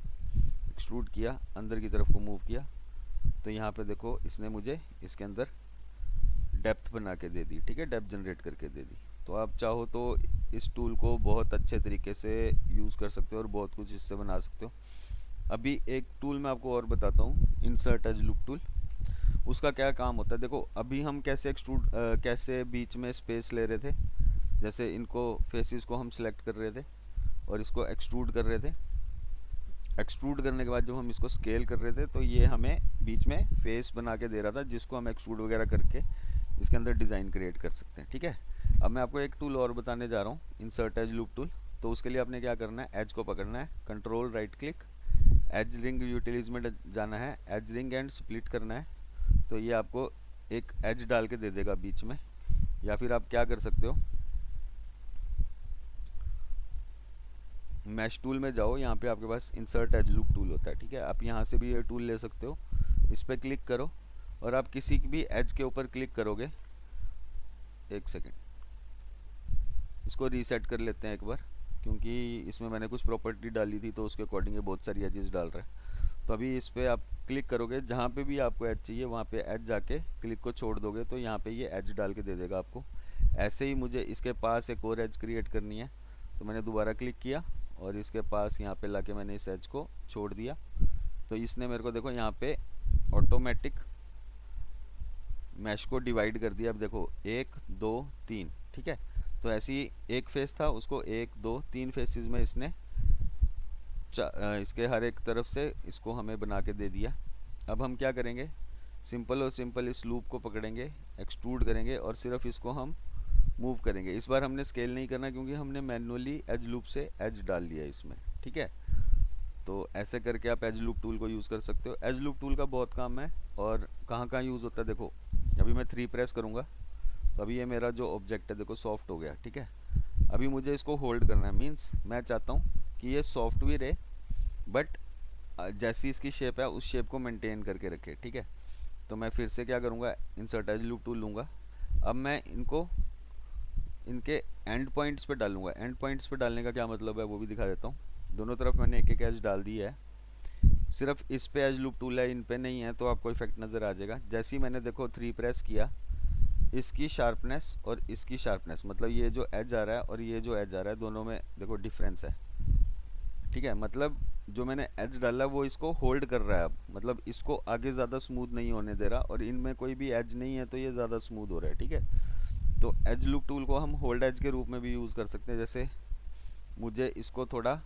एक्सट्रूड किया, अंदर की तरफ को मूव किया, तो यहाँ पे देखो इसने मुझे इसके अंदर डेप्थ बना के दे दी, ठीक है, डेप्थ जनरेट करके दे दी। तो आप चाहो तो इस टूल को बहुत अच्छे तरीके से यूज़ कर सकते हो और बहुत कुछ इससे बना सकते हो। अभी एक टूल मैं आपको और बताता हूँ, इंसर्ट एज लूप टूल। उसका क्या काम होता है, देखो अभी हम कैसे एक्सट्रूड कैसे बीच में स्पेस ले रहे थे, जैसे इनको फेसेस को हम सिलेक्ट कर रहे थे और इसको एक्सट्रूड कर रहे थे। एक्सट्रूड करने के बाद जब हम इसको स्केल कर रहे थे तो ये हमें बीच में फेस बना के दे रहा था, जिसको हम एक्सट्रूड वगैरह करके इसके अंदर डिज़ाइन क्रिएट कर सकते हैं, ठीक है। अब मैं आपको एक टूल और बताने जा रहा हूँ, इंसर्ट एज लूप टूल। तो उसके लिए आपने क्या करना है, एज को पकड़ना है, control right click, edge ring utilities में जाना है, एज रिंग एंड स्प्लिट करना है। तो ये आपको एक एज डाल के दे देगा बीच में। या फिर आप क्या कर सकते हो, मैश टूल में जाओ, यहाँ पे आपके पास इंसर्ट एज लूप टूल होता है, ठीक है। आप यहाँ से भी ये टूल ले सकते हो। इस पर क्लिक करो और आप किसी भी एज के ऊपर क्लिक करोगे, एक सेकेंड, इसको रीसेट कर लेते हैं एक बार, क्योंकि इसमें मैंने कुछ प्रॉपर्टी डाली थी तो उसके अकॉर्डिंग ये बहुत सारी एजेस डाल रहा है। तो अभी इस पर आप क्लिक करोगे, जहाँ पे भी आपको एज चाहिए वहाँ पे एज जाके क्लिक को छोड़ दोगे तो यहाँ पे ये एज डाल के दे देगा आपको। ऐसे ही मुझे इसके पास एक और एज क्रिएट करनी है, तो मैंने दोबारा क्लिक किया और इसके पास यहाँ पे लाके मैंने इस एज को छोड़ दिया। तो इसने मेरे को देखो यहाँ पे ऑटोमेटिक मैश को डिवाइड कर दिया। अब देखो 1 2 3, ठीक है। तो ऐसे ही एक फेस था, उसको 1 2 3 फेसेस में इसने इसके हर एक तरफ से इसको हमें बना के दे दिया। अब हम क्या करेंगे, सिंपल और सिंपल इस लूप को पकड़ेंगे, एक्सट्रूड करेंगे और सिर्फ इसको हम मूव करेंगे। इस बार हमने स्केल नहीं करना क्योंकि हमने मैनुअली एज लूप से एज डाल लिया इसमें, ठीक है। तो ऐसे करके आप एज लूप टूल को यूज़ कर सकते हो। एज लूप टूल का बहुत काम है और कहाँ कहाँ यूज़ होता है, देखो अभी मैं 3 प्रेस करूँगा तो अभी ये मेरा जो ऑब्जेक्ट है देखो सॉफ्ट हो गया, ठीक है। अभी मुझे इसको होल्ड करना है, मीन्स मैं चाहता हूँ कि ये सॉफ्ट भी रहे बट जैसी इसकी शेप है उस शेप को मेंटेन करके रखे, ठीक है। तो मैं फिर से क्या करूँगा, इंसर्ट एज लूप टूल लूँगा। अब मैं इनको इनके एंड पॉइंट्स पे डालूंगा। एंड पॉइंट्स पे डालने का क्या मतलब है वो भी दिखा देता हूँ। दोनों तरफ मैंने एक एक एज डाल दी है, सिर्फ इस पे एज लूप टूल है, इन पे नहीं है, तो आपको इफेक्ट नज़र आ जाएगा। जैसे ही मैंने देखो 3 प्रेस किया, इसकी शार्पनेस और इसकी शार्पनेस, मतलब ये जो एज आ रहा है और ये जो एज आ रहा है दोनों में देखो डिफरेंस है, ठीक है। मतलब जो मैंने एज डाला वो इसको होल्ड कर रहा है, अब मतलब इसको आगे ज़्यादा स्मूथ नहीं होने दे रहा, और इनमें कोई भी एज नहीं है तो ये ज़्यादा स्मूथ हो रहा है, ठीक है। तो एज लूप टूल को हम होल्ड एज के रूप में भी यूज़ कर सकते हैं। जैसे मुझे इसको थोड़ा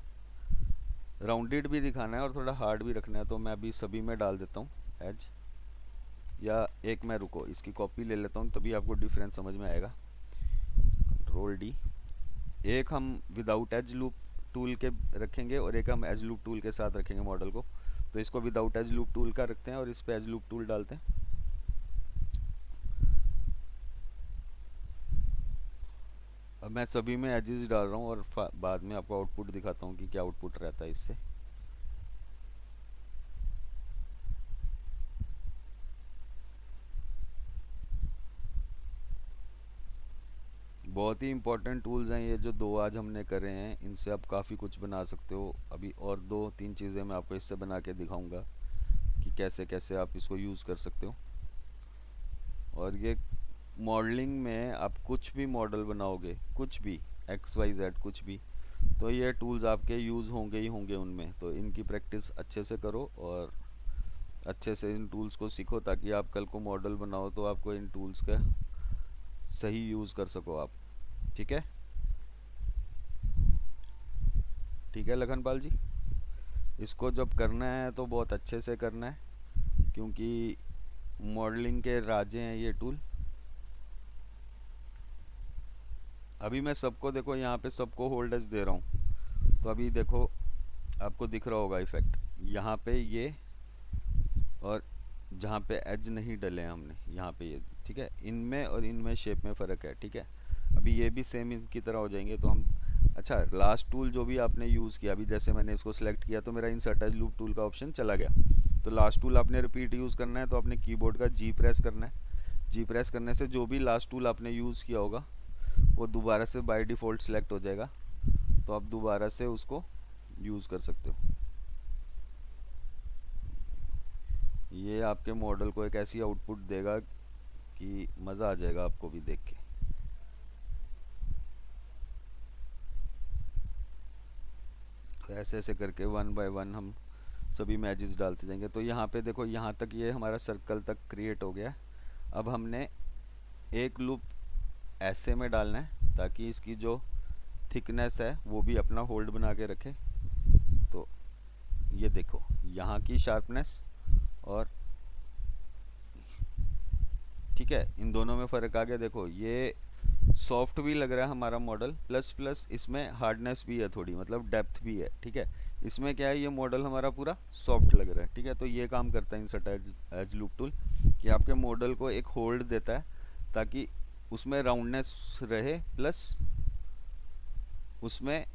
राउंडेड भी दिखाना है और थोड़ा हार्ड भी रखना है, तो मैं अभी सभी में डाल देता हूँ एज, या एक मैं रुको इसकी कॉपी ले लेता हूँ तभी आपको डिफरेंस समझ में आएगा। कंट्रोल डी, एक हम विदाउट एज लूप टूल के रखेंगे और एक हम एज लूप टूल के साथ रखेंगे मॉडल को। तो इसको विदाउट एज लूप टूल का रखते हैं और इस पे एज लूप टूल डालते हैं। अब मैं सभी में एजेस डाल रहा हूँ और बाद में आपको आउटपुट दिखाता हूँ कि क्या आउटपुट रहता है इससे। बहुत ही इंपॉर्टेंट टूल्स हैं ये जो दो आज हमने करे हैं, इनसे आप काफ़ी कुछ बना सकते हो। अभी और दो तीन चीज़ें मैं आपको इससे बना के दिखाऊंगा कि कैसे कैसे आप इसको यूज़ कर सकते हो। और ये मॉडलिंग में आप कुछ भी मॉडल बनाओगे, कुछ भी एक्स वाई जेड कुछ भी, तो ये टूल्स आपके यूज़ होंगे ही होंगे उनमें। तो इनकी प्रैक्टिस अच्छे से करो और अच्छे से इन टूल्स को सीखो, ताकि आप कल को मॉडल बनाओ तो आपको इन टूल्स का सही यूज़ कर सको आप। ठीक है, ठीक है लखनपाल जी। इसको जब करना है तो बहुत अच्छे से करना है, क्योंकि मॉडलिंग के राजे हैं ये टूल। अभी मैं सबको देखो यहाँ पे सबको होल्डर्स दे रहा हूँ, तो अभी देखो आपको दिख रहा होगा इफेक्ट यहाँ पे ये, और जहाँ पे एज नहीं डले हैं हमने यहाँ पे ये, ठीक है। इनमें और इनमें शेप में फ़र्क है, ठीक है। अभी ये भी सेम इनकी तरह हो जाएंगे तो हम, अच्छा लास्ट टूल जो भी आपने यूज़ किया, अभी जैसे मैंने इसको सिलेक्ट किया तो मेरा इंसर्ट एज लूप टूल का ऑप्शन चला गया। तो लास्ट टूल आपने रिपीट यूज़ करना है, तो आपने कीबोर्ड का जी प्रेस करना है। जी प्रेस करने से जो भी लास्ट टूल आपने यूज़ किया होगा वो दोबारा से बाय डिफ़ॉल्ट सेलेक्ट हो जाएगा, तो आप दोबारा से उसको यूज़ कर सकते हो। ये आपके मॉडल को एक ऐसी आउटपुट देगा कि मज़ा आ जाएगा आपको भी देख के। तो ऐसे ऐसे करके वन बाय वन हम सभी मैजेस डालते जाएंगे। तो यहाँ पे देखो, यहाँ तक ये हमारा सर्कल तक क्रिएट हो गया। अब हमने एक लूप ऐसे में डालना है ताकि इसकी जो थिकनेस है वो भी अपना होल्ड बना के रखे। तो ये देखो यहाँ की शार्पनेस और, ठीक है, इन दोनों में फ़र्क आ गया। देखो ये सॉफ्ट भी लग रहा है हमारा मॉडल, प्लस प्लस इसमें हार्डनेस भी है थोड़ी, मतलब डेप्थ भी है, ठीक है। इसमें क्या है, ये मॉडल हमारा पूरा सॉफ्ट लग रहा है, ठीक है। तो ये काम करता है इंसर्ट एज लूप टूल, कि आपके मॉडल को एक होल्ड देता है ताकि उसमें राउंडनेस रहे, प्लस उसमें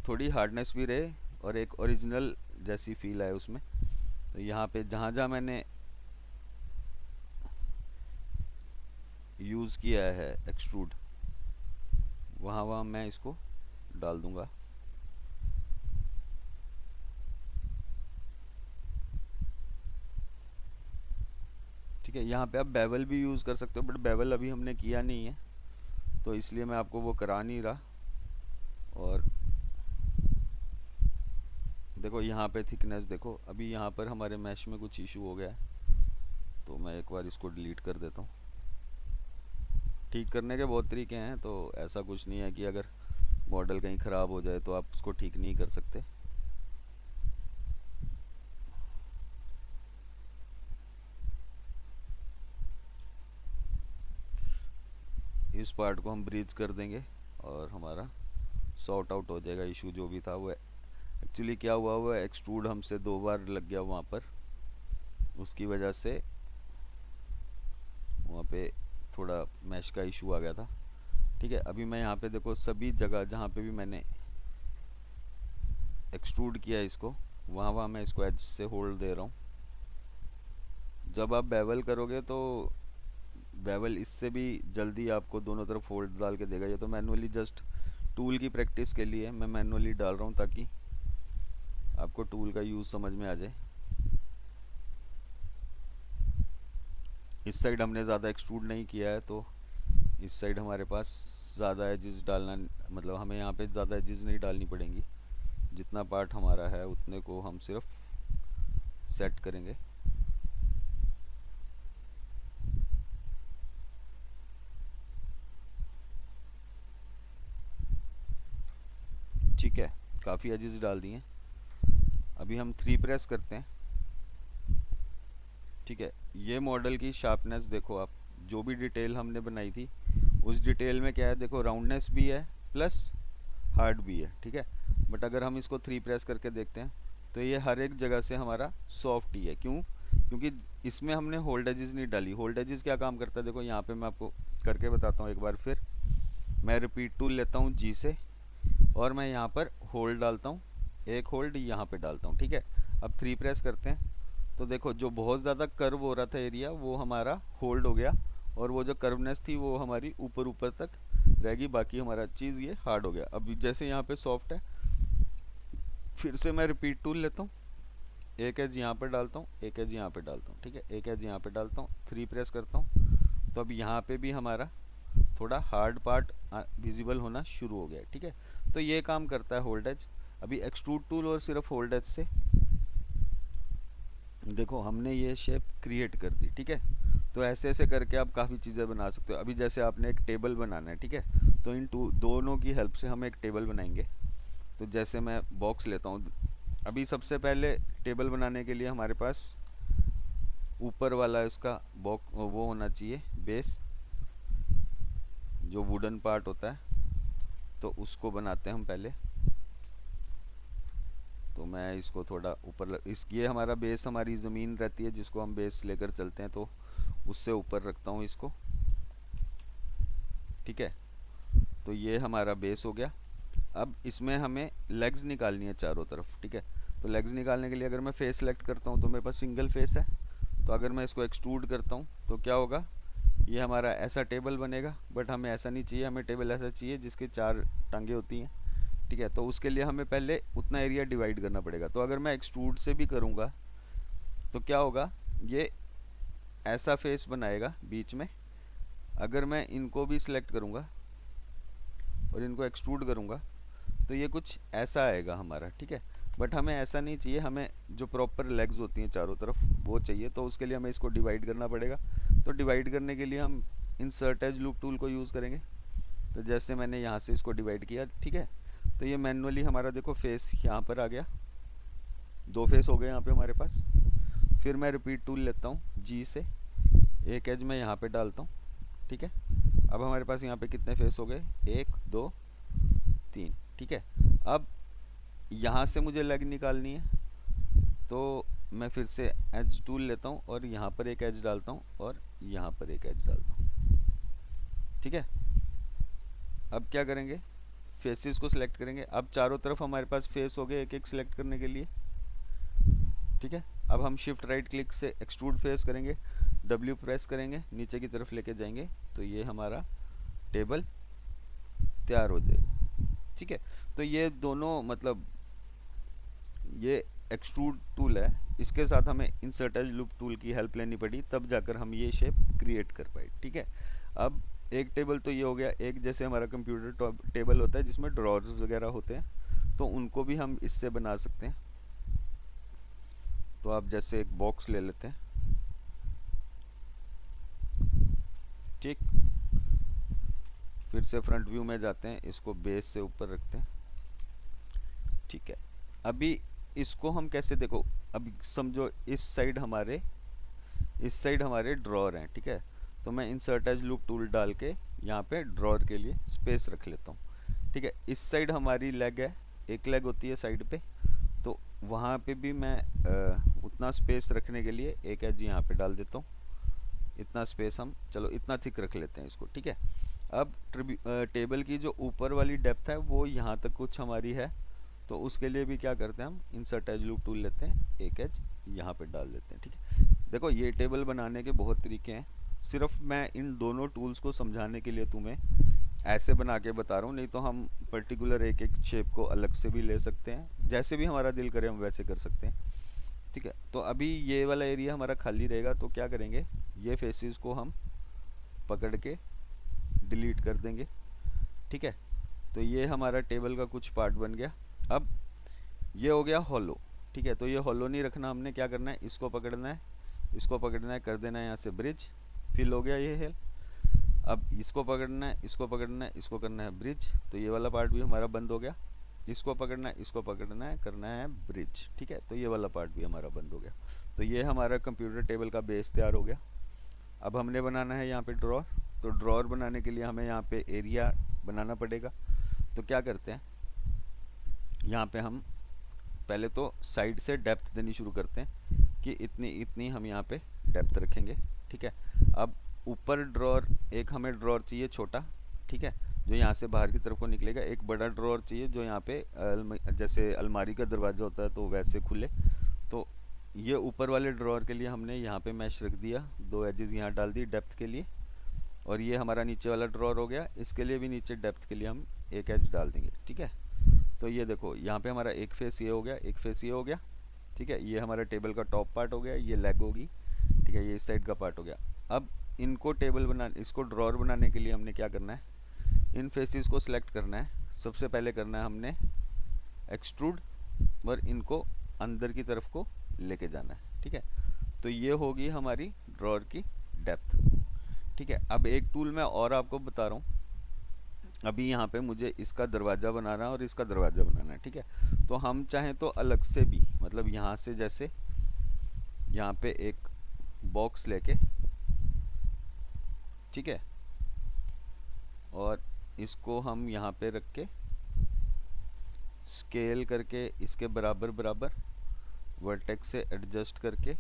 थोड़ी हार्डनेस भी रहे और एक ओरिजिनल जैसी फील आए उसमें। तो यहाँ पे जहाँ जहाँ मैंने यूज़ किया है एक्सट्रूड, वहाँ वहाँ मैं इसको डाल दूँगा। ठीक है, यहाँ पे आप बेवल भी यूज़ कर सकते हो, बट बेवल अभी हमने किया नहीं है तो इसलिए मैं आपको वो करा नहीं रहा। और देखो यहाँ पे थिकनेस देखो, अभी यहाँ पर हमारे मैश में कुछ इशू हो गया है, तो मैं एक बार इसको डिलीट कर देता हूँ। ठीक करने के बहुत तरीके हैं, तो ऐसा कुछ नहीं है कि अगर मॉडल कहीं ख़राब हो जाए तो आप उसको ठीक नहीं कर सकते। इस पार्ट को हम ब्रीज कर देंगे और हमारा सॉर्ट आउट हो जाएगा इशू जो भी था वो। एक्चुअली क्या हुआ, हुआ एक्सट्रूड हमसे 2 बार लग गया वहाँ पर, उसकी वजह से वहाँ पे थोड़ा मैश का इशू आ गया था। ठीक है, अभी मैं यहाँ पे देखो सभी जगह जहाँ पे भी मैंने एक्सट्रूड किया इसको, वहाँ वहाँ मैं इसको एज से होल्ड दे रहा हूँ। जब आप बेवल करोगे तो बेवल इससे भी जल्दी आपको दोनों तरफ होल्ड डाल के देगा। ये तो मैनुअली जस्ट टूल की प्रैक्टिस के लिए मैं मैनुअली डाल रहा हूँ ताकि आपको टूल का यूज़ समझ में आ जाए। इस साइड हमने ज़्यादा एक्सट्रूड नहीं किया है, तो इस साइड हमारे पास ज़्यादा एजेस डालना, मतलब हमें यहाँ पे ज़्यादा एजेस नहीं डालनी पड़ेंगी। जितना पार्ट हमारा है उतने को हम सिर्फ सेट करेंगे। ठीक है, काफ़ी एजेस डाल दिए। अभी हम 3 प्रेस करते हैं। ठीक है, ये मॉडल की शार्पनेस देखो आप, जो भी डिटेल हमने बनाई थी उस डिटेल में क्या है, देखो राउंडनेस भी है प्लस हार्ड भी है, ठीक है। बट अगर हम इसको 3 प्रेस करके देखते हैं तो ये हर एक जगह से हमारा सॉफ्ट ही है। क्यों? क्योंकि इसमें हमने होल्ड एजेस नहीं डाली। होल्ड एजेस क्या काम करता है, देखो यहाँ पे मैं आपको करके बताता हूँ एक बार फिर। मैं रिपीट टूल लेता हूँ जी से और मैं यहाँ पर होल्ड डालता हूँ, एक होल्ड यहाँ पे डालता हूँ, ठीक है। अब 3 प्रेस करते हैं तो देखो जो बहुत ज़्यादा कर्व हो रहा था एरिया वो हमारा होल्ड हो गया और वो जो कर्वनेस थी वो हमारी ऊपर ऊपर तक रहेगी, बाकी हमारा चीज़ ये हार्ड हो गया। अब जैसे यहाँ पे सॉफ्ट है, फिर से मैं रिपीट टूल लेता हूँ, एक एज यहाँ पर डालता हूँ, एक एज यहाँ पे डालता हूँ, ठीक है, एक एज यहाँ पे डालता हूँ, 3 प्रेस करता हूँ, तो अब यहाँ पे भी हमारा थोड़ा हार्ड पार्ट विजिबल होना शुरू हो गया है, ठीक है। तो ये काम करता है होल्ड एज। अभी एक्सट्रूड टूल और सिर्फ होल्ड एज से देखो हमने ये शेप क्रिएट कर दी, ठीक है। तो ऐसे ऐसे करके आप काफ़ी चीज़ें बना सकते हो। अभी जैसे आपने एक टेबल बनाना है, ठीक है, तो इन दोनों की हेल्प से हम एक टेबल बनाएंगे। तो जैसे मैं बॉक्स लेता हूँ, अभी सबसे पहले टेबल बनाने के लिए हमारे पास ऊपर वाला इसका बॉक्स वो होना चाहिए, बेस जो वुडन पार्ट होता है, तो उसको बनाते हैं हम पहले। तो मैं इसको थोड़ा ऊपर ये हमारा बेस, हमारी ज़मीन रहती है जिसको हम बेस लेकर चलते हैं, तो उससे ऊपर रखता हूँ इसको, ठीक है। तो ये हमारा बेस हो गया। अब इसमें हमें लेग्स निकालनी है चारों तरफ, ठीक है। तो लेग्स निकालने के लिए अगर मैं फेस सेलेक्ट करता हूँ तो मेरे पास सिंगल फेस है, तो अगर मैं इसको एक्सट्रूड करता हूँ तो क्या होगा, ये हमारा ऐसा टेबल बनेगा। बट हमें ऐसा नहीं चाहिए, हमें टेबल ऐसा चाहिए जिसके 4 टांगे होती हैं, ठीक है। तो उसके लिए हमें पहले उतना एरिया डिवाइड करना पड़ेगा। तो अगर मैं एक्सट्रूड से भी करूँगा तो क्या होगा, ये ऐसा फेस बनाएगा बीच में। अगर मैं इनको भी सिलेक्ट करूँगा और इनको एक्सट्रूड करूँगा तो ये कुछ ऐसा आएगा हमारा, ठीक है। बट हमें ऐसा नहीं चाहिए, हमें जो प्रॉपर लेग्स होती हैं चारों तरफ वो चाहिए। तो उसके लिए हमें इसको डिवाइड करना पड़ेगा। तो डिवाइड करने के लिए हम इंसर्ट एज लूप टूल को यूज़ करेंगे। तो जैसे मैंने यहाँ से इसको डिवाइड किया, ठीक है, तो ये मैनुअली हमारा देखो फेस यहाँ पर आ गया, 2 फेस हो गए यहाँ पे हमारे पास। फिर मैं रिपीट टूल लेता हूँ जी से, एक एज मैं यहाँ पे डालता हूँ, ठीक है। अब हमारे पास यहाँ पे कितने फेस हो गए, 1 2 3, ठीक है। अब यहाँ से मुझे लेग निकालनी है, तो मैं फिर से एज टूल लेता हूँ और यहाँ पर एक एज डालता हूँ और यहाँ पर एक एज डालता हूँ, ठीक है। अब क्या करेंगे, फेसेस को सिलेक्ट करेंगे। अब चारों तरफ हमारे पास फेस हो गए एक एक सिलेक्ट करने के लिए, ठीक है। अब हम शिफ्ट राइट क्लिक से एक्सट्रूड फेस करेंगे, डब्ल्यू प्रेस करेंगे, नीचे की तरफ लेके जाएंगे, तो ये हमारा टेबल तैयार हो जाएगा, ठीक है। तो ये दोनों मतलब ये एक्सट्रूड टूल है, इसके साथ हमें इंसर्ट एज लूप टूल की हेल्प लेनी पड़ी, तब जाकर हम ये शेप क्रिएट कर पाए, ठीक है। अब एक टेबल तो ये हो गया। एक जैसे हमारा कंप्यूटर टेबल होता है जिसमें ड्रॉर्स वगैरह होते हैं, तो उनको भी हम इससे बना सकते हैं। तो आप जैसे एक बॉक्स ले लेते हैं, ठीक, फिर से फ्रंट व्यू में जाते हैं, इसको बेस से ऊपर रखते हैं, ठीक है। अभी इसको हम कैसे, देखो अभी समझो इस साइड हमारे ड्रॉर हैं, ठीक है। तो मैं इंसर्ट एज लूप टूल डाल के यहाँ पे ड्रॉर के लिए स्पेस रख लेता हूँ, ठीक है। इस साइड हमारी लेग है, एक लेग होती है साइड पे, तो वहाँ पे भी मैं उतना स्पेस रखने के लिए एक एज यहाँ पे डाल देता हूँ। इतना स्पेस हम, चलो इतना थिक रख लेते हैं इसको, ठीक है। अब टेबल की जो ऊपर वाली डेप्थ है वो यहाँ तक कुछ हमारी है, तो उसके लिए भी क्या करते हैं, हम इंसर्ट एज लूप टूल लेते हैं, एक एज यहाँ पे डाल देते हैं, ठीक है। देखो ये टेबल बनाने के बहुत तरीके हैं, सिर्फ मैं इन दोनों टूल्स को समझाने के लिए तुम्हें ऐसे बना के बता रहा हूँ, नहीं तो हम पर्टिकुलर एक एक शेप को अलग से भी ले सकते हैं, जैसे भी हमारा दिल करे हम वैसे कर सकते हैं, ठीक है। तो अभी ये वाला एरिया हमारा खाली रहेगा, तो क्या करेंगे, ये फेसेस को हम पकड़ के डिलीट कर देंगे, ठीक है। तो ये हमारा टेबल का कुछ पार्ट बन गया। अब ये हो गया हॉलो, ठीक है। तो ये हॉलो नहीं रखना, हमने क्या करना है, इसको पकड़ना है, इसको पकड़ना है, कर देना है यहाँ से ब्रिज, फिल हो गया ये है। अब इसको पकड़ना है, इसको पकड़ना है, इसको करना है ब्रिज, तो ये वाला पार्ट भी हमारा बंद हो गया। इसको पकड़ना है, इसको पकड़ना है, करना है ब्रिज, ठीक है। तो ये वाला पार्ट भी हमारा बंद हो गया। तो ये हमारा कंप्यूटर टेबल का बेस तैयार हो गया। अब हमने बनाना है यहाँ पे ड्रॉर, तो ड्रॉर बनाने के लिए हमें यहाँ पे एरिया बनाना पड़ेगा। तो क्या करते हैं, यहाँ पे हम पहले तो साइड से डेप्थ देनी शुरू करते हैं कि इतनी इतनी हम यहाँ पे डेप्थ रखेंगे, ठीक है। अब ऊपर ड्रॉर, एक हमें ड्रॉर चाहिए छोटा, ठीक है, जो यहाँ से बाहर की तरफ को निकलेगा। एक बड़ा ड्रॉर चाहिए जो यहाँ पे जैसे अलमारी का दरवाज़ा होता है तो वैसे खुले। तो ये ऊपर वाले ड्रॉर के लिए हमने यहाँ पे मैश रख दिया, 2 एजेस यहाँ डाल दी डेप्थ के लिए, और ये हमारा नीचे वाला ड्रॉर हो गया, इसके लिए भी नीचे डेप्थ के लिए हम एक एज डाल देंगे, ठीक है। तो ये देखो यहाँ पे हमारा एक फेस ये हो गया, एक फेस ये हो गया, ठीक है। ये हमारा टेबल का टॉप पार्ट हो गया, ये लेग होगी, ठीक है, ये इस साइड का पार्ट हो गया। अब इनको टेबल बना इसको ड्रॉर बनाने के लिए हमने क्या करना है, इन फेसेस को सिलेक्ट करना है। सबसे पहले करना है हमने एक्सट्रूड और इनको अंदर की तरफ को लेके जाना है, ठीक है। तो ये होगी हमारी ड्रॉर की डेप्थ, ठीक है। अब एक टूल मैं और आपको बता रहा हूँ। अभी यहाँ पे मुझे इसका दरवाज़ा बनाना है और इसका दरवाज़ा बनाना है, ठीक है। तो हम चाहें तो अलग से भी, मतलब यहाँ से जैसे यहाँ पे एक बॉक्स लेके, ठीक है, और इसको हम यहाँ पे रख के स्केल करके इसके बराबर बराबर वर्टेक्स से एडजस्ट करके,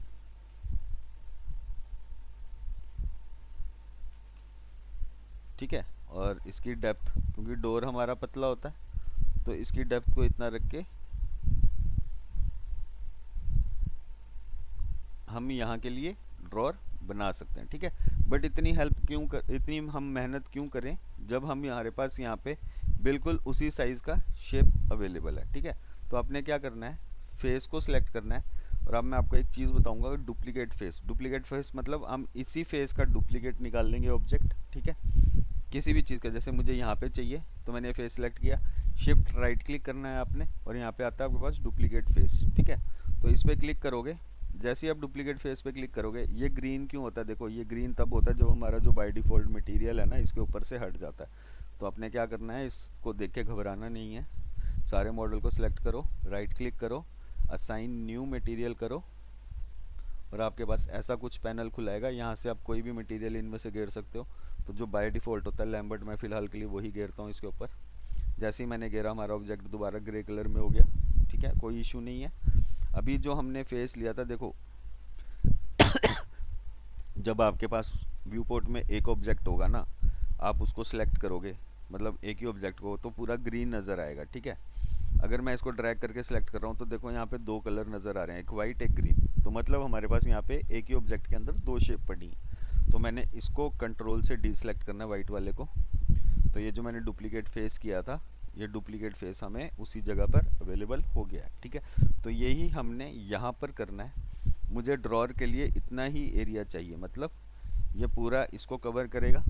ठीक है। और इसकी डेप्थ, क्योंकि डोर हमारा पतला होता है तो इसकी डेप्थ को इतना रख के हम यहाँ के लिए ड्रॉर बना सकते हैं, ठीक है। बट इतनी हम मेहनत क्यों करें जब हम हमारे पास यहाँ पे बिल्कुल उसी साइज़ का शेप अवेलेबल है, ठीक है। तो आपने क्या करना है, फेस को सिलेक्ट करना है। और अब मैं आपको एक चीज़ बताऊंगा, डुप्लीकेट फेस मतलब हम इसी फेस का डुप्लीकेट निकाल लेंगे ऑब्जेक्ट, ठीक है। किसी भी चीज़ का, जैसे मुझे यहाँ पे चाहिए तो मैंने फेस सेलेक्ट किया, शिफ्ट राइट क्लिक करना है आपने और यहाँ पे आता है आपके पास डुप्लीकेट फेस, ठीक है। तो इस पर क्लिक करोगे, जैसे ही आप डुप्लीकेट फेस पे क्लिक करोगे, ये ग्रीन क्यों होता है, देखो ये ग्रीन तब होता है जब हमारा जो बाय डिफ़ॉल्ट मटेरियल है ना इसके ऊपर से हट जाता है। तो आपने क्या करना है, इसको देख के घबराना नहीं है। सारे मॉडल को सिलेक्ट करो, राइट क्लिक करो, असाइन न्यू मटेरियल करो और आपके पास ऐसा कुछ पैनल खुलाएगा। यहाँ से आप कोई भी मटेरियल इनमें से घेर सकते हो। तो जो बाय डिफ़ॉल्ट होता है लैम्बर्ट, मैं फ़िलहाल के लिए वही घेरता हूँ इसके ऊपर। जैसे ही मैंने घेरा हमारा ऑब्जेक्ट दोबारा ग्रे कलर में हो गया, ठीक है, कोई इशू नहीं है। अभी जो हमने फेस लिया था, देखो जब आपके पास व्यू पोर्ट में एक ऑब्जेक्ट होगा ना, आप उसको सिलेक्ट करोगे, मतलब एक ही ऑब्जेक्ट को, तो पूरा ग्रीन नज़र आएगा, ठीक है। अगर मैं इसको ड्रैग करके सिलेक्ट कर रहा हूँ तो देखो यहाँ पे दो कलर नज़र आ रहे हैं, एक वाइट एक ग्रीन। तो मतलब हमारे पास यहाँ पे एक ही ऑब्जेक्ट के अंदर दो शेप पड़ी। तो मैंने इसको कंट्रोल से डी सिलेक्ट करना है, वाइट वाले को। तो ये जो मैंने डुप्लीकेट फेस किया था, ये डुप्लीकेट फेस हमें उसी जगह पर अवेलेबल हो गया है, ठीक है। तो यही हमने यहाँ पर करना है। मुझे ड्रॉर के लिए इतना ही एरिया चाहिए, मतलब ये पूरा इसको कवर करेगा।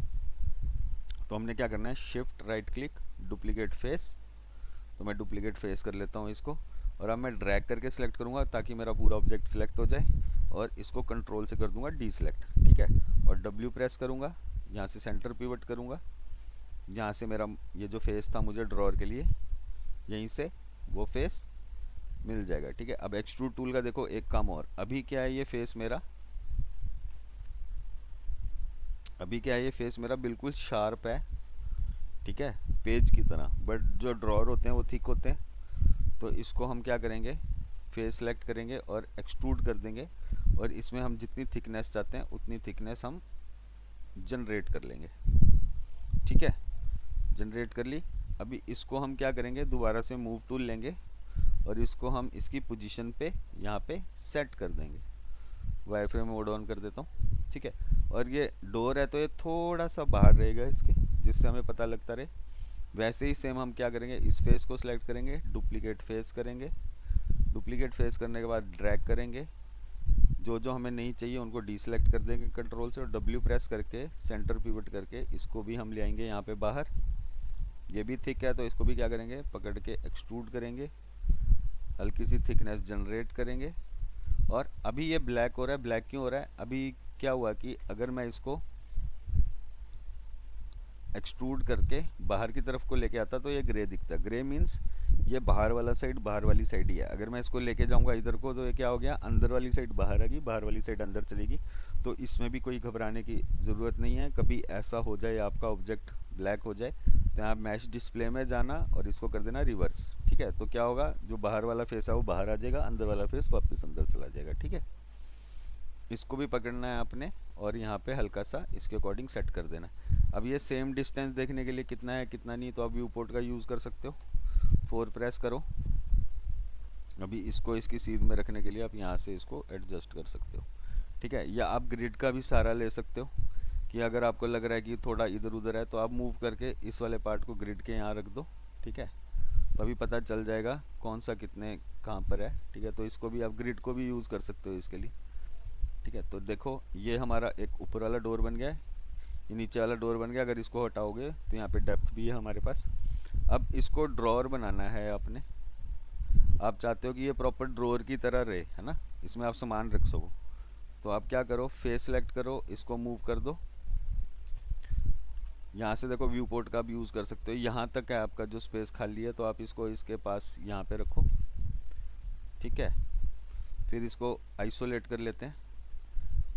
तो हमने क्या करना है, shift right click duplicate face. तो मैं डुप्लीकेट फेस कर लेता हूँ इसको, और अब मैं ड्रैग करके सिलेक्ट करूँगा ताकि मेरा पूरा ऑब्जेक्ट सिलेक्ट हो जाए, और इसको कंट्रोल से कर दूंगा डी सिलेक्ट, ठीक है। और डब्ल्यू प्रेस करूँगा, यहाँ से सेंटर पिवट करूँगा, यहाँ से मेरा ये जो फेस था मुझे ड्रॉर के लिए, यहीं से वो फेस मिल जाएगा, ठीक है। अब एक्सट्रूड टूल का देखो एक काम और, अभी क्या है, ये फेस मेरा बिल्कुल शार्प है, ठीक है, पेज की तरह। बट जो ड्रॉर होते हैं वो थिक होते हैं। तो इसको हम क्या करेंगे, फेस सेलेक्ट करेंगे और एक्सट्रूड कर देंगे, और इसमें हम जितनी थिकनेस चाहते हैं उतनी थिकनेस हम जनरेट कर लेंगे, ठीक है। जनरेट कर ली। अभी इसको हम क्या करेंगे, दोबारा से मूव टूल लेंगे और इसको हम इसकी पोजीशन पे यहाँ पे सेट कर देंगे। वायर फ्रेम मोड ऑन कर देता हूँ, ठीक है। और ये डोर है तो ये थोड़ा सा बाहर रहेगा इसके, जिससे हमें पता लगता रहे। वैसे ही सेम हम क्या करेंगे, इस फेस को सिलेक्ट करेंगे, डुप्लीकेट फेस करेंगे, डुप्लीकेट फेस करने के बाद ड्रैग करेंगे, जो जो हमें नहीं चाहिए उनको डीसेलेक्ट कर देंगे कंट्रोल से, और डब्ल्यू प्रेस करके सेंटर पिवट करके इसको भी हम ले आएंगे यहाँ पे बाहर। ये भी थिक है तो इसको भी क्या करेंगे, पकड़ के एक्सट्रूड करेंगे, हल्की सी थिकनेस जनरेट करेंगे। और अभी ये ब्लैक हो रहा है, ब्लैक क्यों हो रहा है, अभी क्या हुआ कि अगर मैं इसको एक्सट्रूड करके बाहर की तरफ को लेके आता तो ये ग्रे दिखता है। ग्रे मीन्स ये बाहर वाला साइड बाहर वाली साइड ही है। अगर मैं इसको लेके जाऊंगा इधर को तो ये क्या हो गया, अंदर वाली साइड बाहर आ गई, बाहर वाली साइड अंदर चलेगी। तो इसमें भी कोई घबराने की ज़रूरत नहीं है। कभी ऐसा हो जाए आपका ऑब्जेक्ट ब्लैक हो जाए तो यहाँ मैच डिस्प्ले में जाना और इसको कर देना रिवर्स, ठीक है। तो क्या होगा, जो बाहर वाला फेस है वो बाहर आ जाएगा, अंदर वाला फेस वापस अंदर चला जाएगा, ठीक है। इसको भी पकड़ना है आपने और यहाँ पे हल्का सा इसके अकॉर्डिंग सेट कर देना। अब ये सेम डिस्टेंस देखने के लिए कितना है कितना नहीं, तो आप व्यू पोर्ट का यूज़ कर सकते हो। 4 प्रेस करो। अभी इसको इसकी सीध में रखने के लिए आप यहाँ से इसको एडजस्ट कर सकते हो, ठीक है। या आप ग्रिड का भी सहारा ले सकते हो। कि अगर आपको लग रहा है कि थोड़ा इधर उधर है तो आप मूव करके इस वाले पार्ट को ग्रिड के यहाँ रख दो, ठीक है। तो अभी पता चल जाएगा कौन सा कितने कहाँ पर है, ठीक है। तो इसको भी आप ग्रिड को भी यूज़ कर सकते हो इसके लिए, ठीक है। तो देखो ये हमारा एक ऊपर वाला डोर बन गया है, ये नीचे वाला डोर बन गया। अगर इसको हटाओगे तो यहाँ पे डेप्थ भी है हमारे पास। अब इसको ड्रॉअर बनाना है आपने। आप चाहते हो कि ये प्रॉपर ड्रॉअर की तरह रहे, है ना, इसमें आप सामान रख सको। तो आप क्या करो, फेस सेलेक्ट करो, इसको मूव कर दो। यहाँ से देखो व्यू पोर्ट का भी यूज़ कर सकते हो। यहाँ तक है आपका जो स्पेस खाली है, तो आप इसको इसके पास यहाँ पे रखो, ठीक है। फिर इसको आइसोलेट कर लेते हैं।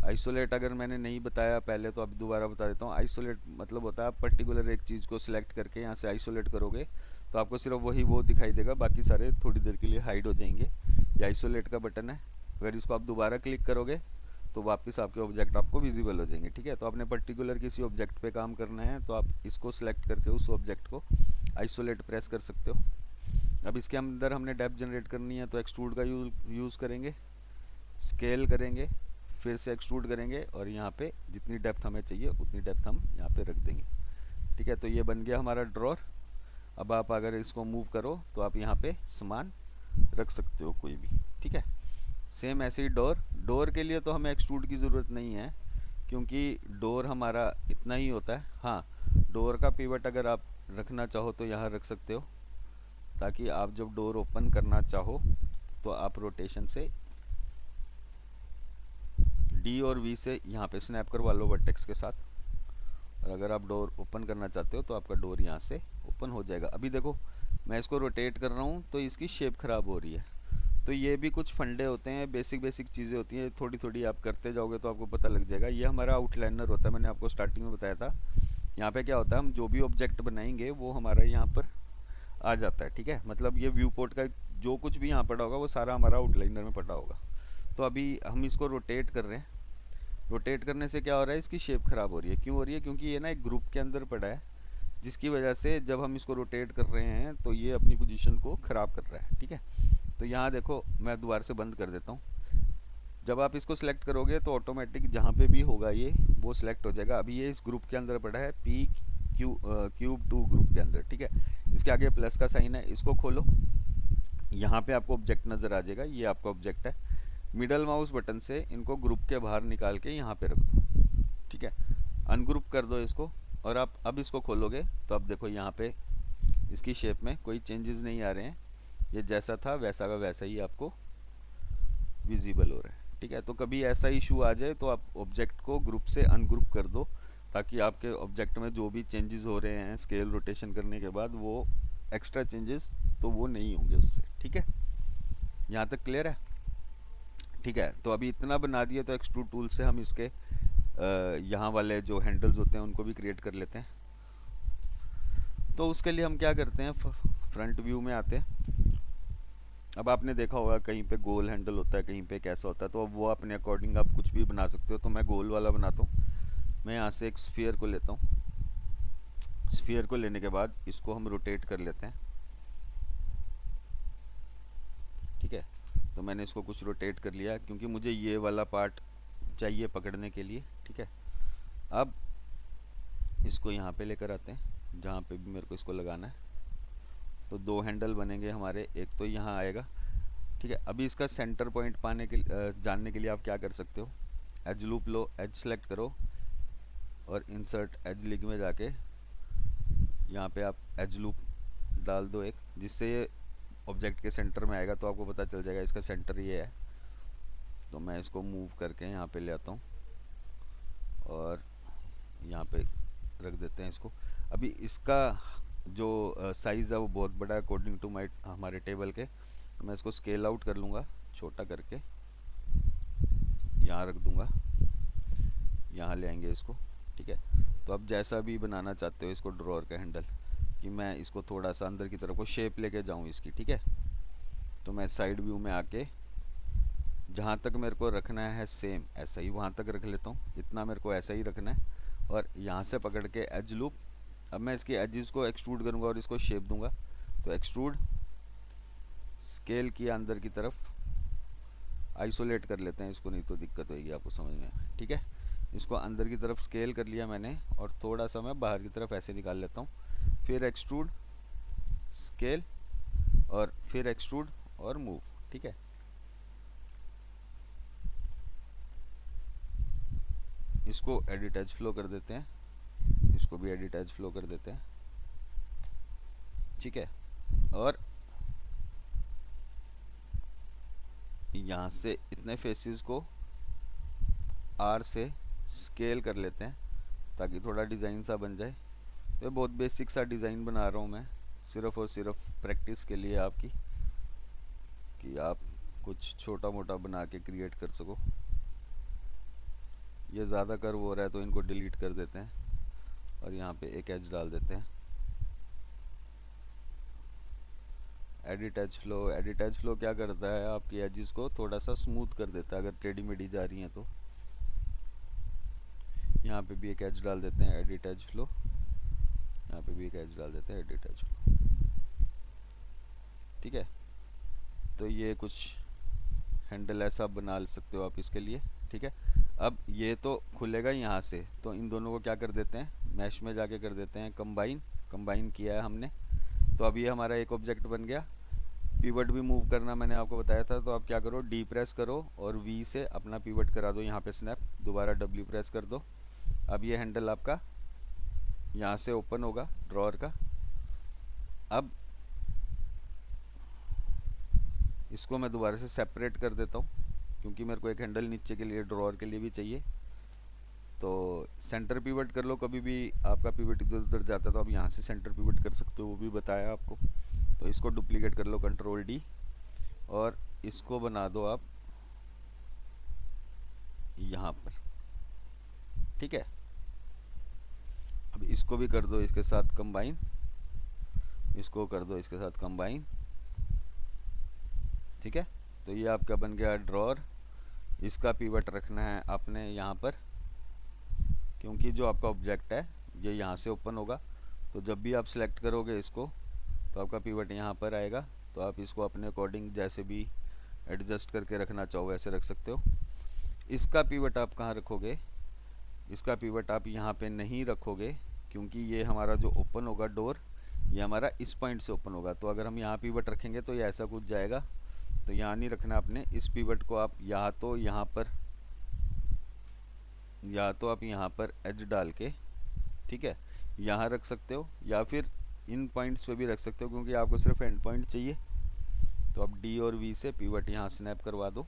आइसोलेट अगर मैंने नहीं बताया पहले तो अभी दोबारा बता देता हूँ। आइसोलेट मतलब होता है आप पर्टिकुलर एक चीज़ को सिलेक्ट करके यहाँ से आइसोलेट करोगे तो आपको सिर्फ वही वो दिखाई देगा, बाकी सारे थोड़ी देर के लिए हाइड हो जाएंगे। ये आइसोलेट का बटन है। अगर इसको आप दोबारा क्लिक करोगे तो वापस आपके ऑब्जेक्ट आपको विजिबल हो जाएंगे, ठीक है। तो आपने पर्टिकुलर किसी ऑब्जेक्ट पे काम करना है तो आप इसको सिलेक्ट करके उस ऑब्जेक्ट को आइसोलेट प्रेस कर सकते हो। अब इसके अंदर हमने डेप्थ जनरेट करनी है तो एक्सट्रूड का यूज़ करेंगे, स्केल करेंगे, फिर से एक्सट्रूड करेंगे और यहाँ पे जितनी डेप्थ हमें चाहिए उतनी डेप्थ हम यहाँ पे रख देंगे, ठीक है। तो ये बन गया हमारा ड्रॉर। अब आप अगर इसको मूव करो तो आप यहाँ पे सामान रख सकते हो कोई भी, ठीक है। सेम ऐसे ही डोर, डोर के लिए तो हमें एक्सट्रूड की ज़रूरत नहीं है क्योंकि डोर हमारा इतना ही होता है। हाँ, डोर का पिवट अगर आप रखना चाहो तो यहाँ रख सकते हो, ताकि आप जब डोर ओपन करना चाहो तो आप रोटेशन से डी और वी से यहाँ पे स्नैप करवा लो वर्टेक्स के साथ। और अगर आप डोर ओपन करना चाहते हो तो आपका डोर यहाँ से ओपन हो जाएगा। अभी देखो मैं इसको रोटेट कर रहा हूँ तो इसकी शेप ख़राब हो रही है। तो ये भी कुछ फंडे होते हैं, बेसिक बेसिक चीज़ें होती हैं, थोड़ी थोड़ी आप करते जाओगे तो आपको पता लग जाएगा। ये हमारा आउटलाइनर होता है, मैंने आपको स्टार्टिंग में बताया था। यहाँ पे क्या होता है, हम जो भी ऑब्जेक्ट बनाएंगे वो हमारा यहाँ पर आ जाता है, ठीक है। मतलब ये व्यू पोर्ट का जो कुछ भी यहाँ पड़ा होगा वो सारा हमारा आउटलाइनर में पड़ा होगा। तो अभी हम इसको रोटेट कर रहे हैं। रोटेट करने से क्या हो रहा है, इसकी शेप ख़राब हो रही है। क्यों हो रही है, क्योंकि ये ना एक ग्रुप के अंदर पड़ा है, जिसकी वजह से जब हम इसको रोटेट कर रहे हैं तो ये अपनी पोजीशन को ख़राब कर रहा है, ठीक है। तो यहाँ देखो मैं दोबारा से बंद कर देता हूँ। जब आप इसको सिलेक्ट करोगे तो ऑटोमेटिक जहाँ पे भी होगा ये वो सिलेक्ट हो जाएगा। अभी ये इस ग्रुप के अंदर पड़ा है, क्यूब 2 ग्रुप के अंदर, ठीक है। इसके आगे प्लस का साइन है, इसको खोलो। यहाँ पे आपको ऑब्जेक्ट नज़र आ जाएगा, ये आपका ऑब्जेक्ट है। मिडल माउस बटन से इनको ग्रुप के बाहर निकाल के यहाँ पे रख दो, ठीक है। अनग्रुप कर दो इसको और आप अब इसको खोलोगे तो अब देखो यहाँ पे इसकी शेप में कोई चेंजेस नहीं आ रहे हैं। ये जैसा था वैसा का वैसा ही आपको विजिबल हो रहा है, ठीक है। तो कभी ऐसा इशू आ जाए तो आप ऑब्जेक्ट को ग्रुप से अनग्रुप कर दो, ताकि आपके ऑब्जेक्ट में जो भी चेंजेस हो रहे हैं स्केल रोटेशन करने के बाद वो एक्स्ट्रा चेंजेस तो वो नहीं होंगे उससे, ठीक है। यहाँ तक क्लियर है, ठीक है। तो अभी इतना बना दिए तो एक्सट्रूड टूल से हम इसके यहाँ वाले जो हैंडल्स होते हैं उनको भी क्रिएट कर लेते हैं। तो उसके लिए हम क्या करते हैं, फ्रंट व्यू में आते हैं। अब आपने देखा होगा कहीं पे गोल हैंडल होता है, कहीं पे कैसा होता है, तो अब वो अपने अकॉर्डिंग आप कुछ भी बना सकते हो। तो मैं गोल वाला बनाता हूँ। मैं यहाँ से एक स्फीयर को लेता हूँ। स्फीयर को लेने के बाद इसको हम रोटेट कर लेते हैं, ठीक है। तो मैंने इसको कुछ रोटेट कर लिया क्योंकि मुझे ये वाला पार्ट चाहिए पकड़ने के लिए, ठीक है। अब इसको यहाँ पे लेकर आते हैं जहाँ पे भी मेरे को इसको लगाना है। तो दो हैंडल बनेंगे हमारे, एक तो यहाँ आएगा, ठीक है। अभी इसका सेंटर पॉइंट पाने के जानने के लिए आप क्या कर सकते हो, एज लूप लो, एज सेलेक्ट करो और इंसर्ट एज लिंक में जाके यहाँ पे आप एज लूप डाल दो एक, जिससे ये ऑब्जेक्ट के सेंटर में आएगा। तो आपको पता चल जाएगा इसका सेंटर ये है। तो मैं इसको मूव करके यहाँ पे ले आता हूँ और यहाँ पे रख देते हैं इसको। अभी इसका जो साइज़ है वो बहुत बड़ा है अकॉर्डिंग टू माई हमारे टेबल के। तो मैं इसको स्केल आउट कर लूँगा, छोटा करके यहाँ रख दूँगा, यहाँ ले आएंगे इसको, ठीक है। तो अब जैसा भी बनाना चाहते हो इसको ड्रॉअर का हैंडल, कि मैं इसको थोड़ा सा अंदर की तरफ को शेप लेके जाऊँ इसकी, ठीक है। तो मैं साइड व्यू में आके जहाँ तक मेरे को रखना है सेम ऐसा ही वहाँ तक रख लेता हूँ, जितना मेरे को ऐसा ही रखना है। और यहाँ से पकड़ के एज लूप, अब मैं इसकी एजेस को एक्सट्रूड करूँगा और इसको शेप दूंगा। तो एक्सट्रूड, स्केल किया अंदर की तरफ, आइसोलेट कर लेते हैं इसको, नहीं तो दिक्कत होगी आपको समझ में, ठीक है। इसको अंदर की तरफ स्केल कर लिया मैंने और थोड़ा सा मैं बाहर की तरफ ऐसे निकाल लेता हूँ। फिर एक्सट्रूड, स्केल और फिर एक्सट्रूड और मूव। ठीक है, इसको एडिट एज फ्लो कर देते हैं, इसको भी एडिट एज फ्लो कर देते हैं। ठीक है, और यहाँ से इतने फेसेस को आर से स्केल कर लेते हैं ताकि थोड़ा डिज़ाइन सा बन जाए। तो ये बहुत बेसिक सा डिज़ाइन बना रहा हूँ मैं, सिर्फ और सिर्फ प्रैक्टिस के लिए आपकी, कि आप कुछ छोटा मोटा बना के क्रिएट कर सको। ये ज़्यादा कर्व हो रहा है तो इनको डिलीट कर देते हैं और यहाँ पे एक एज डाल देते हैं। Edit edge flow, edit edge flow क्या करता है, आपकी एजेस को थोड़ा सा स्मूथ कर देता है अगर टेढ़ी मेढ़ी जा रही हैं तो। यहाँ पे भी एक एज डाल देते हैं, एडिट एज फ्लो, यहाँ पे भी एक एज डाल देते हैं, एडिट एज फ्लो। ठीक है, तो ये कुछ हैंडल ऐसा बना सकते हो आप इसके लिए। ठीक है, अब ये तो खुलेगा यहाँ से, तो इन दोनों को क्या कर देते हैं, मैश में जाके कर देते हैं कंबाइन। कंबाइन किया है हमने, तो अब ये हमारा एक ऑब्जेक्ट बन गया। पिवट भी मूव करना मैंने आपको बताया था, तो आप क्या करो, डी प्रेस करो और वी से अपना पिवट करा दो यहाँ पे स्नैप, दोबारा डब्ल्यू प्रेस कर दो। अब ये हैंडल आपका यहाँ से ओपन होगा ड्रॉअर का। अब इसको मैं दोबारा से सेपरेट कर देता हूँ क्योंकि मेरे को एक हैंडल नीचे के लिए, ड्रॉअर के लिए भी चाहिए। तो सेंटर पिवट कर लो, कभी भी आपका पिवट इधर उधर जाता है तो आप यहाँ से सेंटर पिवट कर सकते हो, वो भी बताया आपको। तो इसको डुप्लीकेट कर लो, कंट्रोल डी, और इसको बना दो आप यहाँ पर। ठीक है, अब इसको भी कर दो इसके साथ कंबाइन, इसको कर दो इसके साथ कंबाइन। ठीक है, तो ये आपका बन गया ड्रॉअर। इसका पिवट रखना है आपने यहाँ पर, क्योंकि जो आपका ऑब्जेक्ट है ये यहाँ से ओपन होगा, तो जब भी आप सिलेक्ट करोगे इसको तो आपका पिवट यहाँ पर आएगा। तो आप इसको अपने अकॉर्डिंग जैसे भी एडजस्ट करके रखना चाहो वैसे रख सकते हो। इसका पिवट आप कहाँ रखोगे, इसका पिवट आप यहाँ पे नहीं रखोगे क्योंकि ये हमारा जो ओपन होगा डोर, ये हमारा इस पॉइंट से ओपन होगा। तो अगर हम यहाँ पिवट रखेंगे तो ये ऐसा कुछ जाएगा, तो यहाँ नहीं रखना आपने। इस पिवट को आप या तो यहाँ पर, या तो आप यहाँ पर एज डाल के, ठीक है, यहाँ रख सकते हो, या फिर इन पॉइंट्स पे भी रख सकते हो क्योंकि आपको सिर्फ एंड पॉइंट चाहिए। तो आप डी और वी से पिवट यहाँ स्नैप करवा दो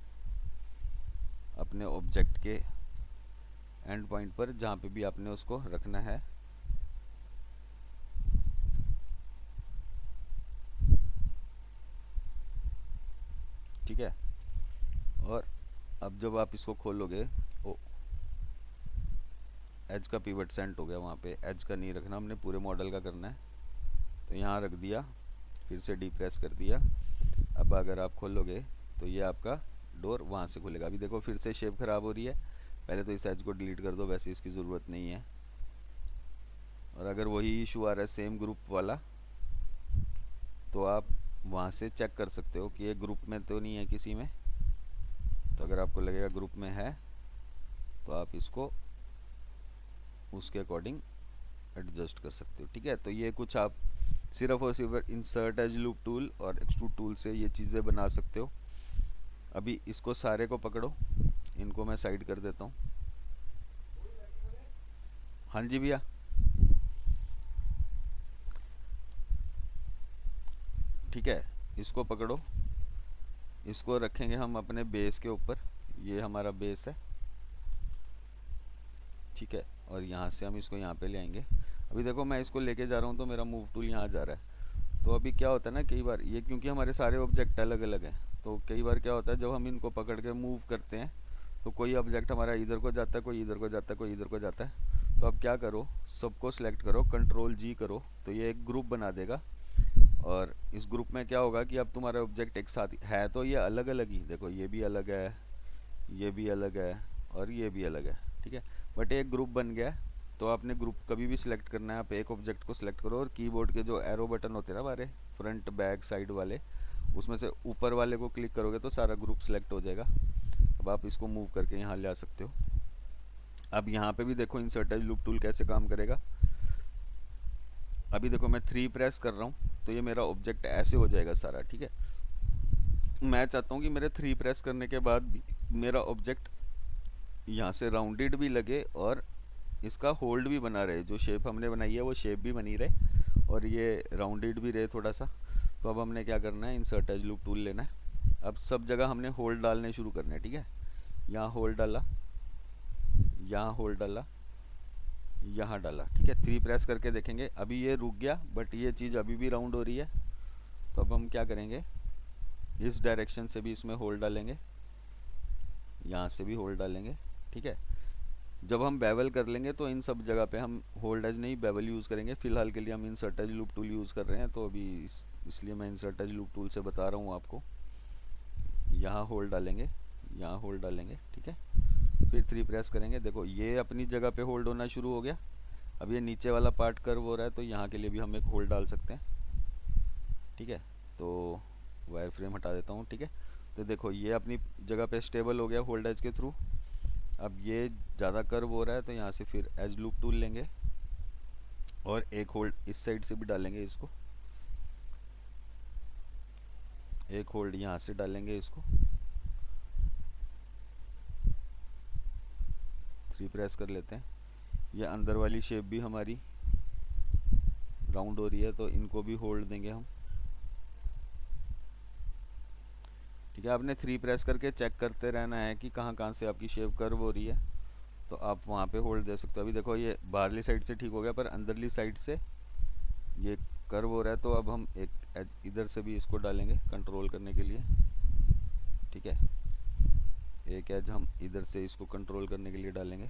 अपने ऑब्जेक्ट के एंड पॉइंट पर जहाँ पे भी आपने उसको रखना है। ठीक है, और अब जब आप इसको खोलोगे, ओ एज का पिवट सेंट हो गया, वहाँ पे एज का नहीं रखना हमने, पूरे मॉडल का करना है। तो यहाँ रख दिया, फिर से डी प्रेस कर दिया। अब अगर आप खोलोगे तो ये आपका डोर वहाँ से खुलेगा। अभी देखो फिर से शेप ख़राब हो रही है, पहले तो इस एज को डिलीट कर दो, वैसे इसकी ज़रूरत नहीं है। और अगर वही इशू आ रहा है सेम ग्रुप वाला, तो आप वहाँ से चेक कर सकते हो कि ये ग्रुप में तो नहीं है किसी में। तो अगर आपको लगेगा ग्रुप में है तो आप इसको उसके अकॉर्डिंग एडजस्ट कर सकते हो। ठीक है, तो ये कुछ आप सिर्फ और सिर्फ इंसर्ट एज लूप टूल और एक्सट्रूड टूल से ये चीज़ें बना सकते हो। अभी इसको सारे को पकड़ो, इनको मैं साइड कर देता हूँ। हाँ जी भैया, ठीक है, इसको पकड़ो, इसको रखेंगे हम अपने बेस के ऊपर, ये हमारा बेस है। ठीक है, और यहाँ से हम इसको यहाँ पे ले आएंगे। अभी देखो मैं इसको लेके जा रहा हूँ तो मेरा मूव टूल यहाँ जा रहा है। तो अभी क्या होता है ना, कई बार ये क्योंकि हमारे सारे ऑब्जेक्ट अलग अलग हैं, तो कई बार क्या होता है जब हम इनको पकड़ के मूव करते हैं तो कोई ऑब्जेक्ट हमारा इधर को जाता है, कोई इधर को जाता है, कोई इधर को जाता है। तो अब क्या करो, सबको सिलेक्ट करो, कंट्रोल जी करो, तो ये एक ग्रुप बना देगा। और इस ग्रुप में क्या होगा कि अब तुम्हारे ऑब्जेक्ट एक साथ है, तो ये अलग अलग ही, देखो ये भी अलग है, ये भी अलग है और ये भी अलग है। ठीक है, बट एक ग्रुप बन गया। तो आपने ग्रुप कभी भी सिलेक्ट करना है, आप एक ऑब्जेक्ट को सिलेक्ट करो और कीबोर्ड के जो एरो बटन होते हैं ना हमारे फ्रंट बैक साइड वाले, उसमें से ऊपर वाले को क्लिक करोगे तो सारा ग्रुप सिलेक्ट हो जाएगा। अब आप इसको मूव करके यहाँ ले आ सकते हो। अब यहाँ पे भी देखो इंसर्ट एज लूप टूल कैसे काम करेगा। अभी देखो मैं 3 प्रेस कर रहा हूँ तो ये मेरा ऑब्जेक्ट ऐसे हो जाएगा सारा, ठीक है। मैं चाहता हूँ कि मेरे 3 प्रेस करने के बाद भी मेरा ऑब्जेक्ट यहाँ से राउंडेड भी लगे और इसका होल्ड भी बना रहे, जो शेप हमने बनाई है वो शेप भी बनी रहे और ये राउंडेड भी रहे थोड़ा सा। तो अब हमने क्या करना है, इंसर्ट एज लूप टूल लेना है। अब सब जगह हमने होल्ड डालने शुरू करने हैं, ठीक है। यहाँ होल्ड डाला, यहाँ होल्ड डाला, यहाँ डाला, ठीक है। 3 प्रेस करके देखेंगे, अभी ये रुक गया बट ये चीज़ अभी भी राउंड हो रही है। तो अब हम क्या करेंगे, इस डायरेक्शन से भी इसमें होल्ड डालेंगे, यहाँ से भी होल्ड डालेंगे, ठीक है। जब हम बेवल कर लेंगे तो इन सब जगह पे हम होल्ड एज नहीं बेवल यूज़ करेंगे। फिलहाल के लिए हम insert as loop tool use कर रहे हैं, तो अभी इसलिए मैं इंसर्ट एज लूप टूल से बता रहा हूँ आपको। यहाँ होल्ड डालेंगे, यहाँ होल्ड डालेंगे, ठीक है। फिर 3 प्रेस करेंगे, देखो ये अपनी जगह पे होल्ड होना शुरू हो गया। अब ये नीचे वाला पार्ट कर्व हो रहा है तो यहाँ के लिए भी हम एक होल्ड डाल सकते हैं, ठीक है। तो वायर फ्रेम हटा देता हूँ, ठीक है। तो देखो ये अपनी जगह पे स्टेबल हो गया होल्ड एज के थ्रू। अब ये ज़्यादा कर्व हो रहा है तो यहाँ से फिर एज लूप टूल लेंगे और एक होल्ड इस साइड से भी डालेंगे इसको, एक होल्ड यहाँ से डालेंगे इसको। 3 प्रेस कर लेते हैं। ये अंदर वाली शेप भी हमारी राउंड हो रही है तो इनको भी होल्ड देंगे हम, ठीक है। आपने 3 प्रेस करके चेक करते रहना है कि कहाँ कहाँ से आपकी शेप कर्व हो रही है, तो आप वहाँ पे होल्ड दे सकते हो। अभी देखो ये बाहरली साइड से ठीक हो गया पर अंदरली साइड से ये कर्व हो रहा है, तो अब हम एक एज इधर से भी इसको डालेंगे कंट्रोल करने के लिए, ठीक है। एक एज हम इधर से इसको कंट्रोल करने के लिए डालेंगे,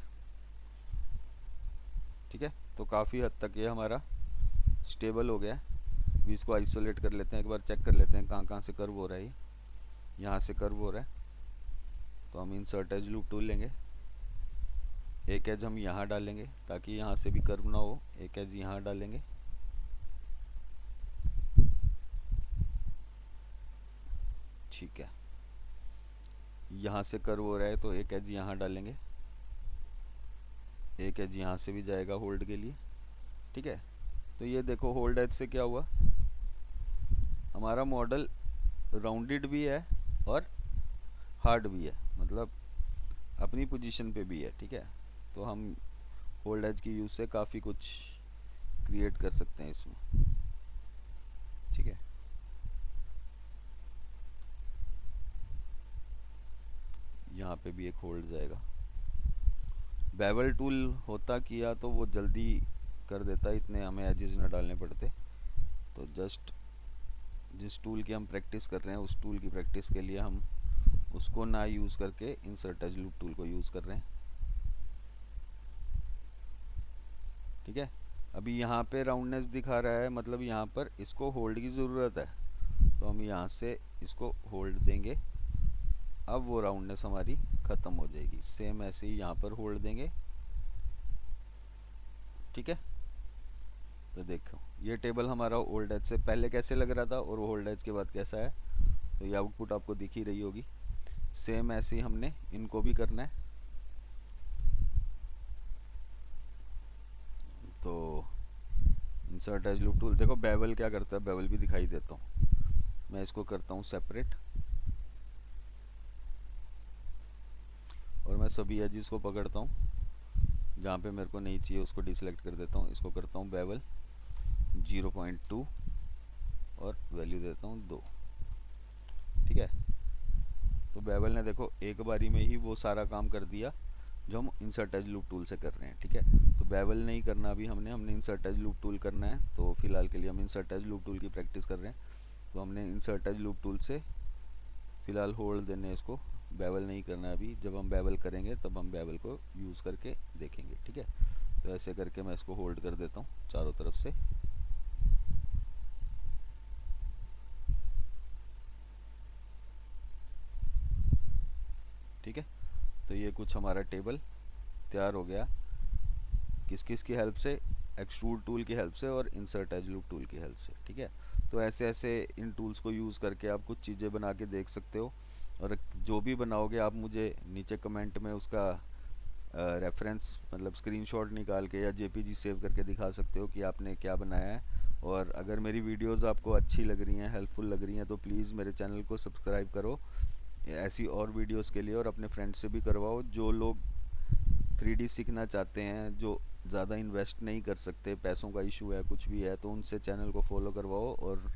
ठीक है। तो काफ़ी हद तक ये हमारा स्टेबल हो गया है। अभी इसको आइसोलेट कर लेते हैं, एक बार चेक कर लेते हैं कहाँ कहाँ से कर्व हो रहा है। यहाँ से कर्व हो रहा है तो हम इंसर्ट एज लूप टूल लेंगे, एक एज हम यहाँ डालेंगे ताकि यहाँ से भी कर्व ना हो, एक एज यहाँ डालेंगे, ठीक है। यहाँ से कर्व हो रहा है तो एक एज यहाँ डालेंगे, एक एज यहाँ से भी जाएगा होल्ड के लिए, ठीक है। तो ये देखो होल्ड एज से क्या हुआ, हमारा मॉडल राउंडेड भी है और हार्ड भी है, मतलब अपनी पोजीशन पे भी है, ठीक है। तो हम होल्ड एज की यूज़ से काफ़ी कुछ क्रिएट कर सकते हैं इसमें, ठीक है। यहाँ पे भी एक होल्ड जाएगा। बेवल टूल होता किया तो वो जल्दी कर देता, इतने हमें एजेस ना डालने पड़ते। तो जस्ट जिस टूल की हम प्रैक्टिस कर रहे हैं उस टूल की प्रैक्टिस के लिए हम उसको ना यूज़ करके इंसर्ट एज लूप टूल को यूज़ कर रहे हैं, ठीक है। अभी यहाँ पे राउंडनेस दिखा रहा है, मतलब यहाँ पर इसको होल्ड की ज़रूरत है, तो हम यहाँ से इसको होल्ड देंगे। अब वो राउंडनेस हमारी ख़त्म हो जाएगी। सेम ऐसे ही यहाँ पर होल्ड देंगे, ठीक है। तो देखो ये टेबल हमारा ओल्ड एज से पहले कैसे लग रहा था और ओल्ड एज के बाद कैसा है, तो ये आउटपुट आपको दिख ही रही होगी। सेम ऐसे ही हमने इनको भी करना है। तो इंसर्ट एज लूप टूल, देखो बेवल क्या करता है, बेवल भी दिखाई देता हूँ। मैं इसको करता हूँ सेपरेट और मैं सभी एजेस को पकड़ता हूँ, जहाँ पे मेरे को नहीं चाहिए उसको डिसलेक्ट कर देता हूँ। इसको करता हूँ बेवल 0.2 और वैल्यू देता हूँ 2, ठीक है। तो बेवल ने देखो एक बारी में ही वो सारा काम कर दिया जो हम इंसर्ट एज लूप टूल से कर रहे हैं, ठीक है। तो बेवल नहीं करना अभी हमने इंसर्ट एज लूप टूल करना है। तो फिलहाल के लिए हम इंसर्ट एज लूप टूल की प्रैक्टिस कर रहे हैं। तो हमने इंसर्ट एज लूप टूल से फिलहाल होल्ड देने, इसको बेवल नहीं करना अभी। जब हम बेवल करेंगे तब हम बेवल को यूज़ करके देखेंगे, ठीक है। तो ऐसे करके मैं इसको होल्ड कर देता हूँ चारों तरफ से, ठीक है। तो ये कुछ हमारा टेबल तैयार हो गया, किस किस की हेल्प से, एक्सट्रूड टूल की हेल्प से और इंसर्ट एज लूप टूल की हेल्प से, ठीक है। तो ऐसे ऐसे इन टूल्स को यूज़ करके आप कुछ चीज़ें बना के देख सकते हो। और जो भी बनाओगे आप मुझे नीचे कमेंट में उसका रेफरेंस मतलब स्क्रीनशॉट निकाल के या जेपीजी सेव करके दिखा सकते हो कि आपने क्या बनाया है। और अगर मेरी वीडियोस आपको अच्छी लग रही हैं, हेल्पफुल लग रही हैं, तो प्लीज़ मेरे चैनल को सब्सक्राइब करो ऐसी और वीडियोस के लिए, और अपने फ्रेंड्स से भी करवाओ जो लोग 3D सीखना चाहते हैं, जो ज़्यादा इन्वेस्ट नहीं कर सकते, पैसों का इशू है, कुछ भी है, तो उनसे चैनल को फॉलो करवाओ और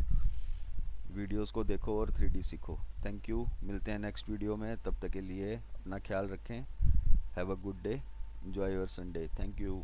वीडियोस को देखो और 3D सीखो। थैंक यू, मिलते हैं नेक्स्ट वीडियो में, तब तक के लिए अपना ख्याल रखें। Have a good day, enjoy your Sunday, thank you.